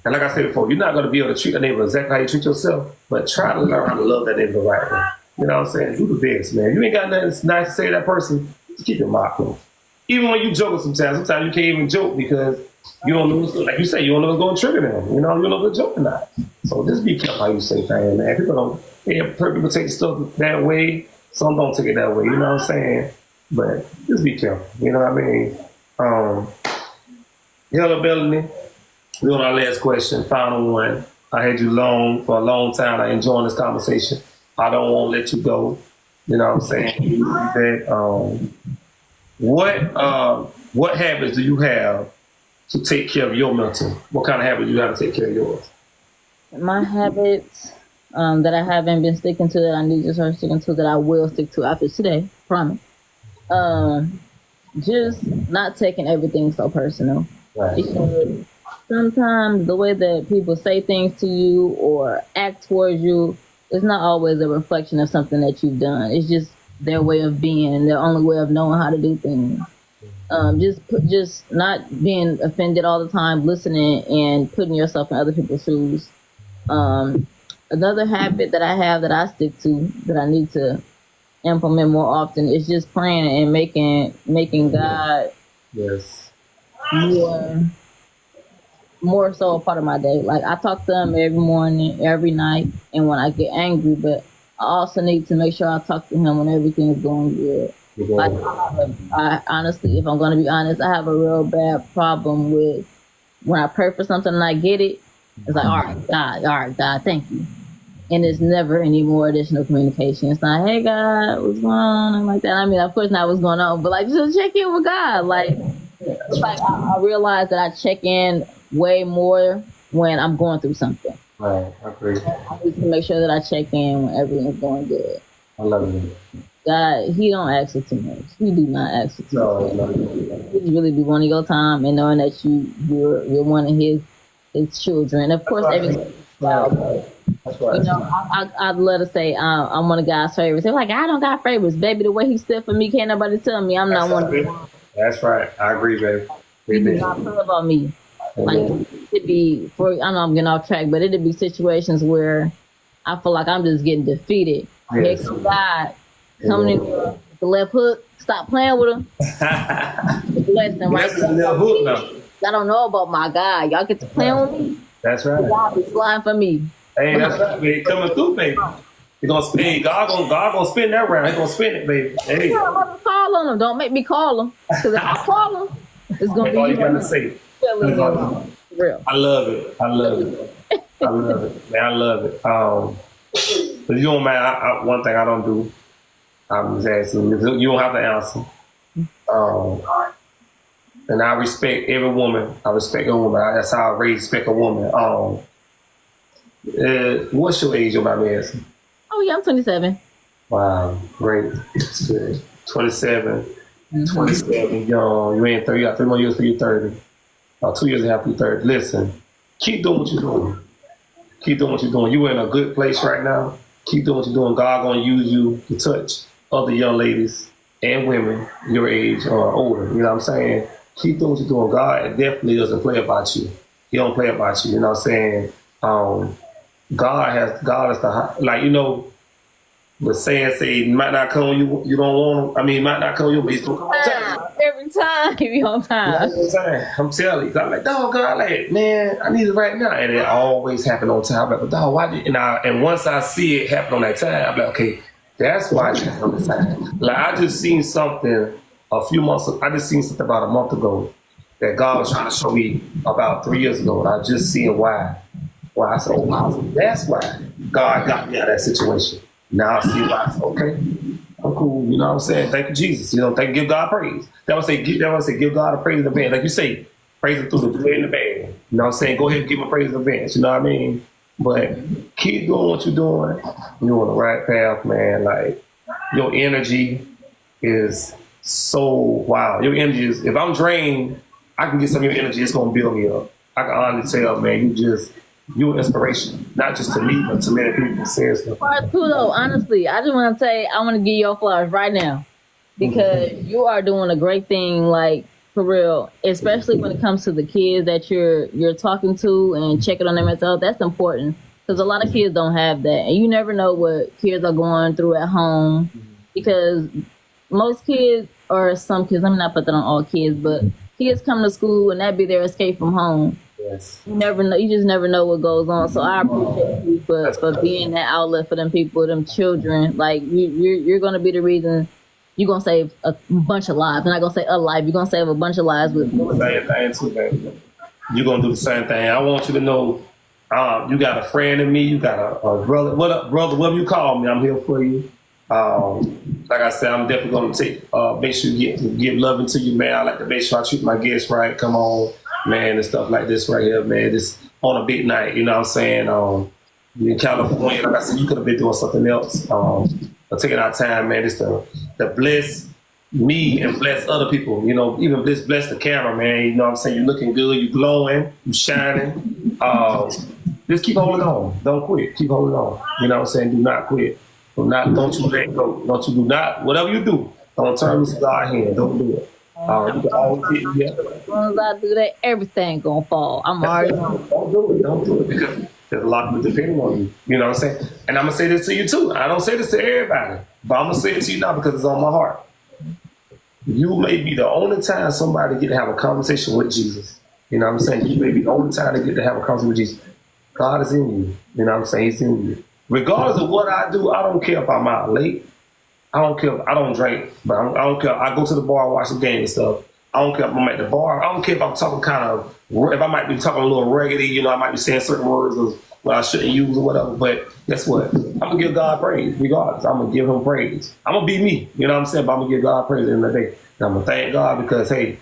S1: And like I said before, you're not going to be able to treat a neighbor exactly how you treat yourself, but try to learn how to love that neighbor the right way. You know what I'm saying? Do the best, man. You ain't got nothing nice to say to that person, just keep your mouth closed. Even when you joke sometimes you can't even joke because you don't know, like you say, you don't know what's going to trigger them. You don't know if they're joking or not. So just be careful how you say things, man. People take stuff that way, some don't take it that way, you know what I'm saying? But just be careful, you know what I mean? Hello, Bellamy. We're on our last question, final one. I had you for a long time. I enjoyed this conversation. I don't want to let you go. You know what I'm saying? What habits do you have to take care of your mental? What kind of habits do you have to take care of yours?
S2: My habits that I haven't been sticking to, that I need to start sticking to, that I will stick to after today, promise. Just not taking everything so personal. Right. Because sometimes the way that people say things to you or act towards you is not always a reflection of something that you've done. It's just their way of being and their only way of knowing how to do things. Just not being offended all the time, listening and putting yourself in other people's shoes. Another habit that I have that I stick to, that I need to implement more often, is just praying and making God more so a part of my day. Like, I talk to him every morning, every night, and when I get angry, but I also need to make sure I talk to him when everything is going good. Like, I honestly, if I'm going to be honest, I have a real bad problem with when I pray for something and I get it, it's like, all right, God, thank you. And there's never any more additional communication. It's not, hey, God, what's going on? And like that. I mean, of course not what's going on, but like, just check in with God. Like, it's like I realize that I check in way more when I'm going through something.
S1: Right, I agree.
S2: I need to make sure that I check in when everything's going good.
S1: I love it.
S2: God, he don't ask for too much. He do not ask for too much.
S1: No,
S2: He just really be wanting your time and knowing that you're one of his children. Of course,
S1: right.
S2: every child.
S1: That's right.
S2: You know, I'd love to say I'm one of God's favorites. They're like, I don't got favorites, baby. The way he stood for me, can't nobody tell me I'm not one of them.
S1: That's right. I agree, baby.
S2: He do not feel about me. Like it'd be I know I'm getting off track, but it'd be situations where I feel like I'm just getting defeated.
S1: Yes.
S2: Here come God coming in with the left hook. Stop playing with him. The blessing, right?
S1: That's a little hook now.
S2: I don't know about my God. Y'all get to playing with me.
S1: That's right.
S2: God be sliding for me.
S1: Hey, that's right, baby. Coming through, baby. He gonna spin. God gonna spin that round. He gonna spin it, baby. Hey.
S2: Yeah, I'm about to call on him. Don't make me call him. Because if I call him, it's gonna
S1: That's
S2: be
S1: all you gotta say.
S2: For real.
S1: I love it. I love it. I love it. Man, I love it. But you don't mind. One thing I don't do. I'm just asking. You don't have to answer. And I respect every woman. I respect a woman. That's how I respect a woman. What's your age, about me asking?
S2: Oh yeah, I'm 27.
S1: Wow, great. That's good. 27. 27, young. You ain't 30. You got 3 more years for your 30. 2 years and a half for your 30. Listen, keep doing what you're doing. Keep doing what you're doing. You're in a good place right now. Keep doing what you're doing. God gonna use you to touch other young ladies and women your age or older. You know what I'm saying? Keep doing what you're doing. God definitely doesn't play about you. He don't play about you. You know what I'm saying? God is the, like, you know, the saying say, might not come when you don't want him. I mean, might not come when you, but he's gonna come on time.
S2: Every time, you on time.
S1: You know what I'm saying? I'm telling you, I'm like, dog, God, like, man, I need it right now, and it always happen on time. I'm like, but dog, why did? And once I see it happen on that time, I'm like, okay, that's why it happened on the time. Like, I just seen something I just seen something about a month ago that God was trying to show me about 3 years ago, and I just seen why. Why I said, oh wow, that's why God got me out of that situation. Now I see why. I said, okay, I'm cool. You know what I'm saying? Thank you, Jesus. You know, give God praise. That would say give God a praise in advance. Like you say, praise him through the good and the bad. You know what I'm saying? Go ahead and give him praise in advance. You know what I mean? But keep doing what you're doing. You're on the right path, man. Like, your energy is so wow. Your energy is, if I'm drained, I can get some of your energy. It's going to build me up. I can honestly tell, man, you're an inspiration, not just to me, but to many people. Seriously.
S2: Part two, though, honestly, I just want to say, I want to give you your flowers right now because you are doing a great thing, like, for real, especially when it comes to the kids that you're talking to and checking on their mental health. That's important because a lot of kids don't have that, and you never know what kids are going through at home because most kids, or some kids, let me not put that on all kids, but kids come to school and that be their escape from home.
S1: Yes.
S2: You never know. You just never know what goes on. So I appreciate you for being that outlet for them people, them children. Like you're gonna be the reason. You're gonna save a bunch of lives. I'm not gonna say a life. You're gonna save a bunch of lives with
S1: same thing too, baby. You're gonna do the same thing. I want you to know, you got a friend in me. You got a brother. What up, brother? Whatever you call me, I'm here for you. Like I said, I'm definitely gonna make sure you give loving to you, man. I like to make sure I treat my guests right. Come on, man, and stuff like this right here, man. This on a big night, you know what I'm saying? In California, like I said, you could have been doing something else. But taking our time, man, just to bless me and bless other people, you know, even bless the camera, man. You know what I'm saying? You're looking good, you're glowing, you're shining. Just keep holding on. Don't quit. Keep holding on. You know what I'm saying? Do not quit. Don't you let go. Do not, whatever you do, don't turn this to God's hand. Don't do it. You can always get,
S2: As soon as I do that, everything gonna fall. I'm already on.
S1: Don't do it because there's a lot of people depending on you. You know what I'm saying? And I'm gonna say this to you too. I don't say this to everybody, but I'm gonna say it to you now because it's on my heart. You may be the only time somebody get to have a conversation with Jesus. You know what I'm saying? You may be the only time they get to have a conversation with Jesus. God is in you. You know what I'm saying? He's in you. Regardless of what I do, I don't care if I'm out late. I don't care if I don't drink, but I don't care. I go to the bar, watch the game and stuff. I don't care if I'm at the bar. I don't care if I'm talking if I might be talking a little raggedy, you know, I might be saying certain words that I shouldn't use or whatever. But guess what? I'm going to give God praise regardless. I'm going to give him praise. I'm going to be me. You know what I'm saying? But I'm going to give God praise at the end of the day. And I'm going to thank God because, hey,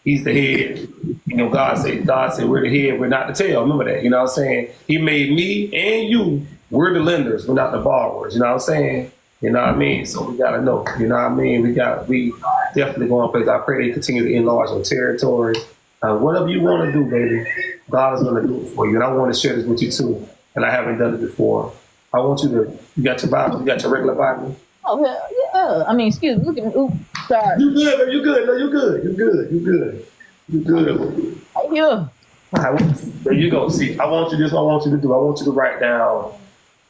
S1: he's the head. You know, God said we're the head, we're not the tail. Remember that. You know what I'm saying? He made me and you. We're the lenders. We're not the borrowers. You know what I'm saying? You know what I mean? So we gotta know. You know what I mean? We definitely going places. I pray they continue to enlarge your territory. Whatever you want to do, baby, God is gonna do it for you. And I want to share this with you too. And I haven't done it before. I want you to. You got your Bible? You got your regular Bible?
S2: Oh hell yeah! I mean, excuse me. Look at me. Ooh, sorry.
S1: You good? No, you good? No, you good? You good? You good? You good?
S2: Right here.
S1: There you go. See, I want you. This is what I want you to do. I want you to write down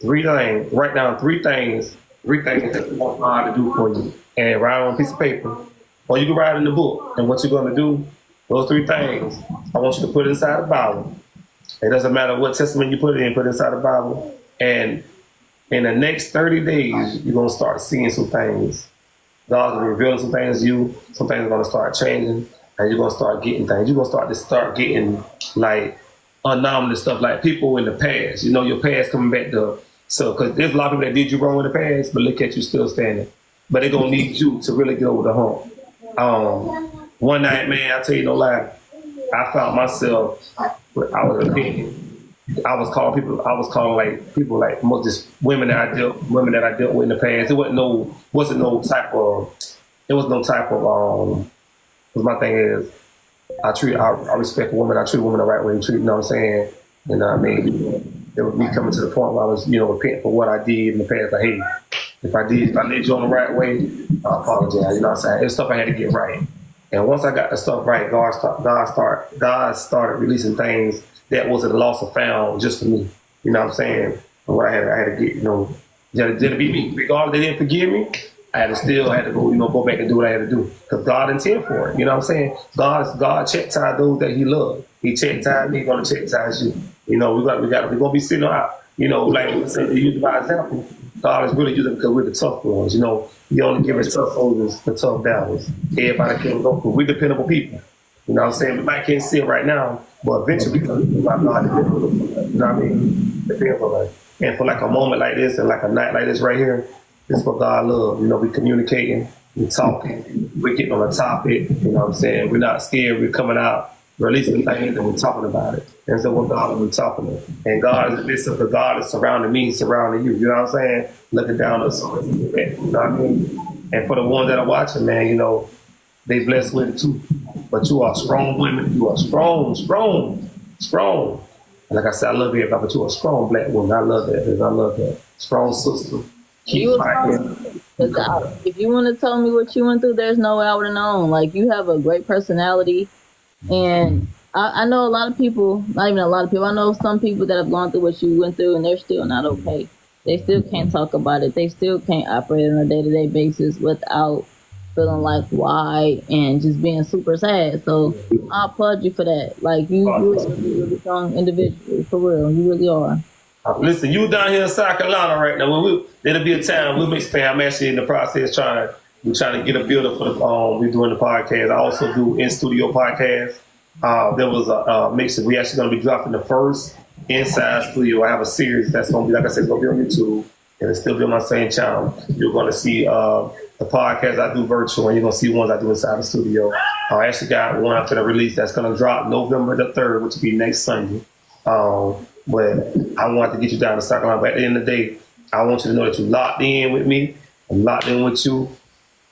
S1: three things. Write down three things. Three things that you want God to do for you, and write on a piece of paper, or you can write it in the book. And what you're gonna do? Those three things. I want you to put it inside the Bible. It doesn't matter what testament you put it in. Put it inside the Bible, and in the next 30 days, you're gonna start seeing some things. God's gonna reveal some things to you. Some things are gonna start changing, and you're gonna start getting things. You're gonna start getting like anomalous stuff, like people in the past. You know, your past coming back to. So, because there's a lot of people that did you wrong in the past, but look at you still standing. But they're gonna need you to really get over the hump. One night, man, I tell you no lie, I found myself. I was opinion. I was calling people like most just women that I dealt with in the past. It wasn't no type of. Cause my thing is, I respect women. I treat women the right way. You know what I'm saying? You know what I mean? It was me coming to the point where I was, repenting for what I did in the past. Like, hey, if I led you on the right way, I apologize. You know what I'm saying? It was stuff I had to get right. And once I got the stuff right, God started releasing things that wasn't lost or found just for me. You know what I'm saying? And what I had to get, did it be me? Regardless, they didn't forgive me. I had to go back and do what I had to do because God intended for it. You know what I'm saying? God check-tied those that He loved. He check-tied me. He's gonna check-tie you. We're gonna be sitting out. Like we said, to use my example, God is really using because we're the tough ones. He only give us tough soldiers the tough battles. Everybody can't go through. We're dependable people. You know what I'm saying? We might can't see it right now, but eventually we're gonna be about God dependable. You know what I mean? Dependable. And for like a moment like this and like a night like this right here. This is what God loves. We communicating, we talking, we're getting on a topic, you know what I'm saying? We're not scared, we're coming out, releasing things and we're talking about it. And so what God is talking about. And God is listen, because God is surrounding me, surrounding you, you know what I'm saying? Looking down on us, you know what I mean? And for the ones that are watching, man, they blessed with it too. But you are strong women, you are strong. And like I said, I love everybody, but you are a strong black woman. I love that. Strong sister.
S2: If you want to tell me what you went through, there's no way I would have known. Like, you have a great personality, and I know a lot of people, not even a lot of people, I know some people that have gone through what you went through and they're still not okay. They still can't talk about it. They still can't operate on a day-to-day basis without feeling like why and just being super sad. So I applaud you for that. Like, you're a really strong individual, for real. You really are.
S1: Listen, you down here in South Carolina right now. There'll be a time we'll make space. I'm actually in the process trying to get a builder for the we're doing the podcast. I also do in studio podcasts. There was a mix that we actually going to be dropping the first inside studio. I have a series that's going to be, like I said, it's going to be on YouTube and it's still be on my same channel. You're going to see the podcast I do virtual and you're going to see ones I do inside the studio. I actually got one I'm going to release that's going to drop November the 3rd, which will be next Sunday. But I wanted to get you down to South Carolina. But at the end of the day, I want you to know that you locked in with me. I'm locked in with you.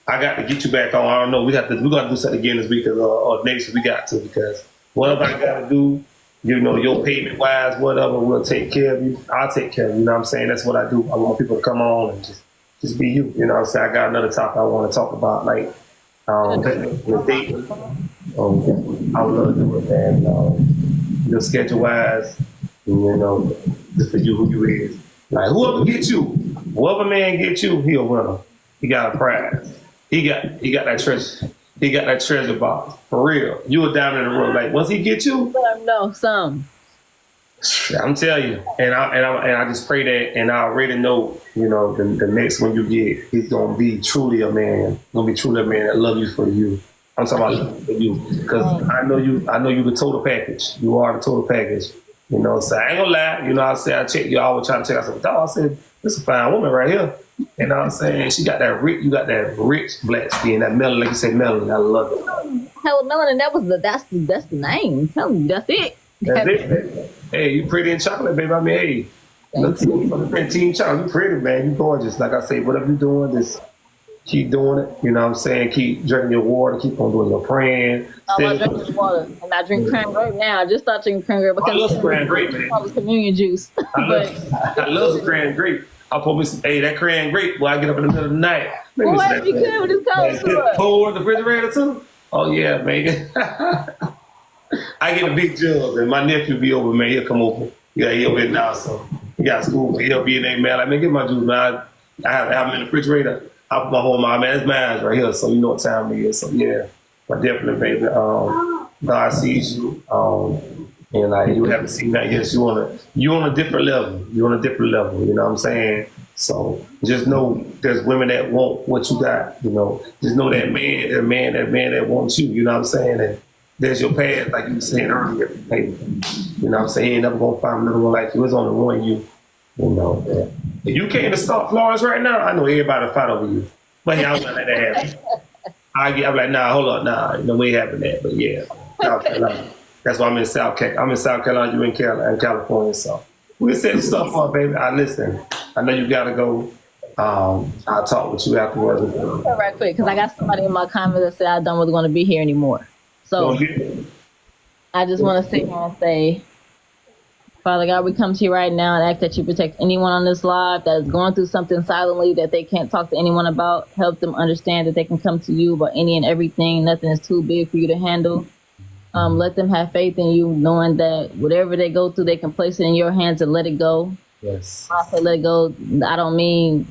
S1: I got to get you back on. I don't know. We got to do something again this week or next week. We got to because whatever I got to do, your payment wise, whatever, we'll take care of you. I'll take care of you. You know what I'm saying? That's what I do. I want people to come on and just be you. You know what I'm saying? I got another topic I want to talk about, like with dating. I would love to do it, man. Your schedule wise. Just for you who you is. Like whoever man gets you, he a winner. He got a prize. He got that treasure. He got that treasure box. For real. You a diamond in the rough. Like once he get you,
S2: no, some.
S1: I'm telling you. And I just pray that and I already know, the next one you get, he's gonna be truly a man. Gonna be truly a man that love you for you. I'm talking about for you. Because I know you the total package. You are the total package. So I ain't gonna lie. I said I check you. I always try to check. I said, dog, I said, this is a fine woman right here. You know what I'm saying? She got that rich. You got that rich black skin, that melanin. Like you said, melanin. I love it.
S2: Hell, melanin. That's the name. Tell me, that's it.
S1: That's it. Hey, you pretty in chocolate, baby. I mean, hey,
S2: Thank you.
S1: Look, for Teen Charles, you pretty, man. You gorgeous. Like I say, whatever you doing, just keep doing it. You know what I'm saying? Keep drinking your water. Keep on doing your praying.
S2: I'm not drinking water, and I drink cranberry now. I just started drinking cranberry
S1: I love some cranberry, man.
S2: Probably communion juice.
S1: I love some cran grape. I'll put me some, hey, that cran grape, boy, I get up in the middle of the night.
S2: Boy, you could with this cold syrup.
S1: Pour in the refrigerator too? Oh, yeah, man. I get a big jug, and my nephew be over, man. He'll come over. Yeah, he'll be now, so he got school, but he'll be in there, man. Like, man, get my juice, man. I have him in the refrigerator. I put my whole mind, man, it's mine right here, so you know what time it is. So, yeah, but definitely, baby, God sees you. And like you haven't seen that yet. You on a different level. You're on a different level. You know what I'm saying? So just know there's women that want what you got. You know, just know that man that wants you. You know what I'm saying? And there's your path, like you were saying earlier. Hey, you know what I'm saying? You ain't never gonna find another one like you. It's on the one you. You know. If you came to start Florence right now, I know everybody will fight over you. But yeah, I was gonna let that happen. I'm like, nah, hold up, nah, no way having that. But yeah, South Carolina. That's why I'm in South Carolina. I'm in South Carolina. You in California. So we set stuff up, baby. I listen. I know you gotta go. I'll talk with you afterwards.
S2: Right quick, because I got somebody in my comments that said I don't really want to be here anymore. So I just want to sit here and say, Father God, we come to you right now and ask that you protect anyone on this live that is going through something silently that they can't talk to anyone about. Help them understand that they can come to you about any and everything. Nothing is too big for you to handle. Let them have faith in you, knowing that whatever they go through, they can place it in your hands and let it go.
S1: Yes.
S2: When I say let it go, I don't mean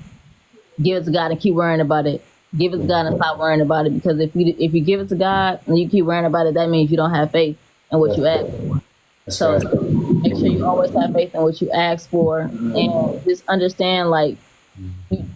S2: give it to God and keep worrying about it. Give it to God and stop worrying about it. Because if you give it to God and you keep worrying about it, that means you don't have faith in what you ask for. So make sure you always have faith in what you ask for, and just understand, like,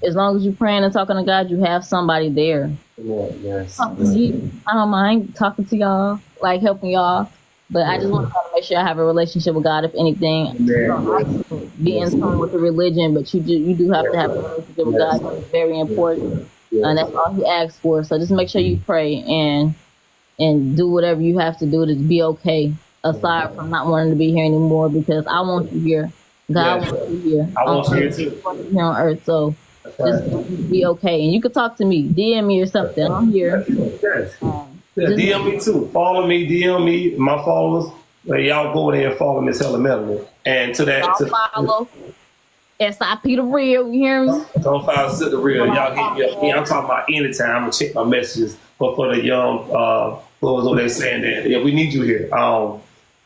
S2: as long as you're praying and talking to God, you have somebody there.
S1: Yes.
S2: I don't mind talking to y'all, like helping y'all, but I just want to make sure I have a relationship with God. If anything, you don't have to be in tune with the religion, but you do have to have a relationship with God. It's very important, and that's all He asks for. So just make sure you pray and do whatever you have to do to be okay. Aside from not wanting to be here anymore, because I want you here. God wants you here.
S1: I want you here too.
S2: Here on earth, so just be okay. And you can talk to me, DM me or something. I'm here.
S1: Yes. DM me too. Follow me, DM me. My followers, y'all go there and follow Miss Helen Melanie. And to that,
S2: follow SIP the real. You hear me?
S1: Don't follow SIP the real. Y'all hit me up. I'm talking about anytime. I'm gonna check my messages. But for the young, what was they saying that? Yeah, we need you here.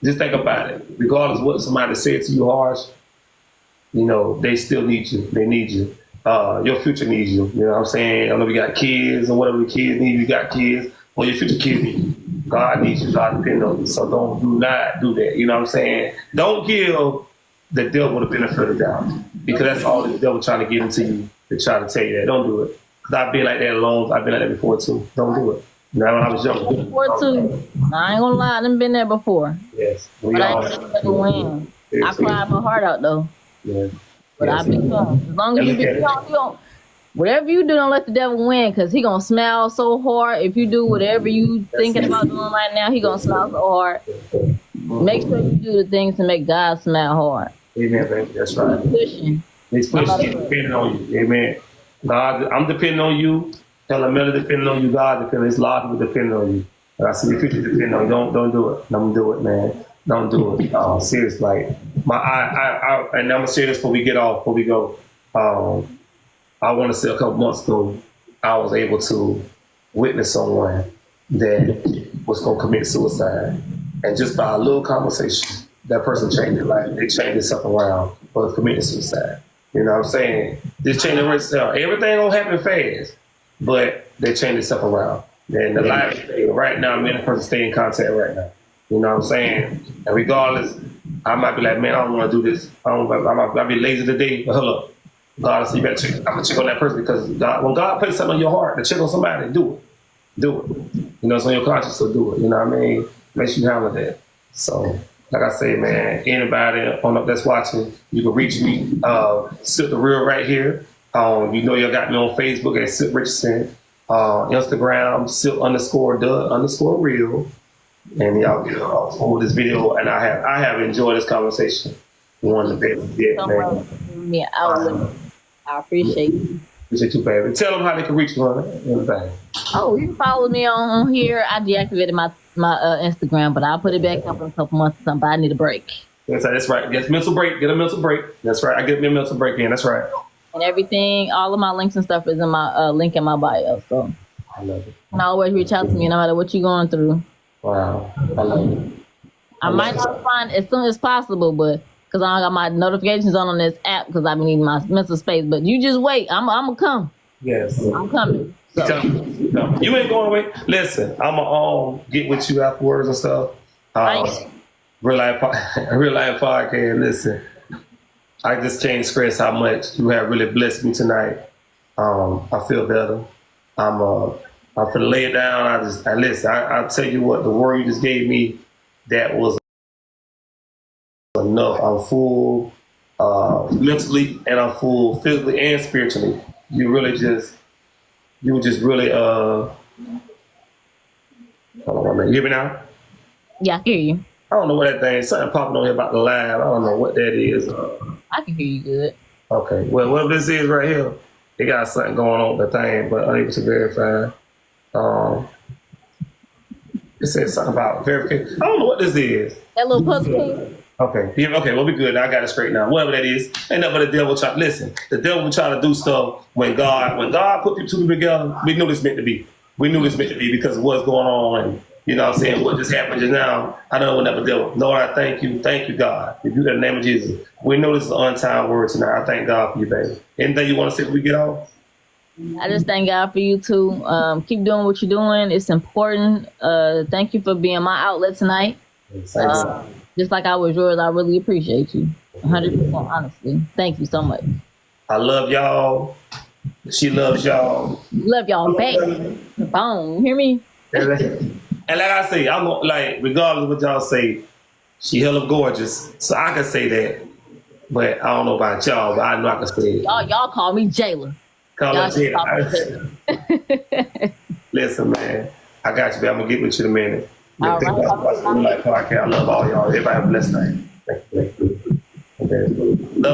S1: Just think about it. Regardless of what somebody said to you harsh, you know, they still need you. They need you. Your future needs you. You know what I'm saying? I don't know if you got kids or whatever the kids need. You got kids. Well, your future kids need you. God needs you. God depends on you. So do not do that. You know what I'm saying? Don't give the devil the benefit of the doubt, because that's all the devil trying to get into you to try to tell you that. Don't do it. Because I've been like that alone. I've been like that before too. Don't do it. You know, when I was young.
S2: Before too. I ain't gonna lie, I've been there before.
S1: Yes.
S2: But I ain't never win. I cried my heart out though.
S1: Yes.
S2: But I've been calm. As long as you be calm, you don't. Whatever you do, don't let the devil win, because he gonna smile so hard. If you do whatever you thinking about doing right now, he gonna smile so hard. Make sure you do the things to make God smile hard.
S1: Amen, baby. That's right.
S2: Pushing.
S1: He's pushing. Depending on you. Amen. God, I'm depending on you. Helen Miller depending on you. God depending. It's a lot of people depending on you. And I see your future depending on you. Don't do it. Don't do it, man. Don't do it. Serious, like I and I'm gonna say this before we get off. Before we go. I want to say a couple months ago, I was able to witness someone that was going to commit suicide. And just by a little conversation, that person changed their life. They changed themselves around for committing suicide. You know what I'm saying? Just change the rest. Everything don't happen fast, but they changed themselves around. And the life right now, me and the person stay in contact right now. You know what I'm saying? And regardless, I might be like, man, I don't want to do this. I might be lazy today, but hold up. God, so you better check. I'm gonna check on that person, because God, when God puts something on your heart to check on somebody, do it. Do it. You know, it's on your conscience, so do it. You know what I mean? Make sure you handle that. So, like I say, man, anybody that's watching, you can reach me. Silk the Real right here. You know, you got me on Facebook at Silk Richardson. Instagram, Silk_the_real. And y'all get over this video. And I have enjoyed this conversation. One of the best yet,
S2: So
S1: man.
S2: much for giving me an outlet. I appreciate you.
S1: Appreciate you, baby. Tell them how they can reach you on everything.
S2: Oh, you can follow me on here. I deactivated my Instagram, but I'll put it back up in a couple months or something. But I need a break.
S1: That's right. Get a mental break. Get a mental break. That's right. I get me a mental break in. That's right.
S2: And everything, all of my links and stuff is in my link in my bio. So
S1: I love it.
S2: you can always reach out to me no matter what you're going through.
S1: Wow. I love it.
S2: I might not respond as soon as possible, but because I got my notifications on this app because I've been needing my mental space. But you just wait. I'm gonna come.
S1: Yes.
S2: I'm coming. So.
S1: You ain't going away. Listen, I'm gonna get with you afterwards and stuff. Real life podcast. Listen, I just can't express how much you have really blessed me tonight. I feel better. I'm finna lay it down. I listen. I tell you what, the word you just gave me, that was enough. I'm full mentally, and I'm full physically and spiritually. You were just really hold on, man. You hear me now?
S2: Yeah, I hear you.
S1: I don't know what that thing is. Something popping on here about the live. I don't know what that is.
S2: I can hear you good.
S1: Okay. Well, whatever this is right here, it got something going on with the thing, but unable to verify. It says something about verification. I don't know what this is.
S2: That little puzzle piece.
S1: Okay. Yeah, okay, well, we good. I got it straight now. Whatever that is, ain't nothing but the devil trying. Listen, the devil trying to do stuff when God put you two people together. We knew this meant to be. We knew this meant to be because of what's going on, and you know what I'm saying, what just happened just now. I know when the devil. Lord, I thank you, God. If you in the name of Jesus, we know this is an on-time word tonight. I thank God for you, baby. Anything you want to say before we get off?
S2: I just thank God for you too. Keep doing what you're doing. It's important. Thank you for being my outlet tonight. Just like I was yours, I really appreciate you. 100%, honestly. Thank you so much.
S1: I love y'all. She loves y'all.
S2: Love y'all back. Boom. Hear me?
S1: And like I say, I'm like, regardless of what y'all say, she hella gorgeous. So I can say that. But I don't know about y'all, but I know I can say it.
S2: Y'all call me Jayla.
S1: Call her Jayla. Listen, man. I got you, man. I'm going to get with you in a minute.
S2: All right.
S1: Podcast. I love all y'all. Everybody have a blessed night. Thank you. Okay. Love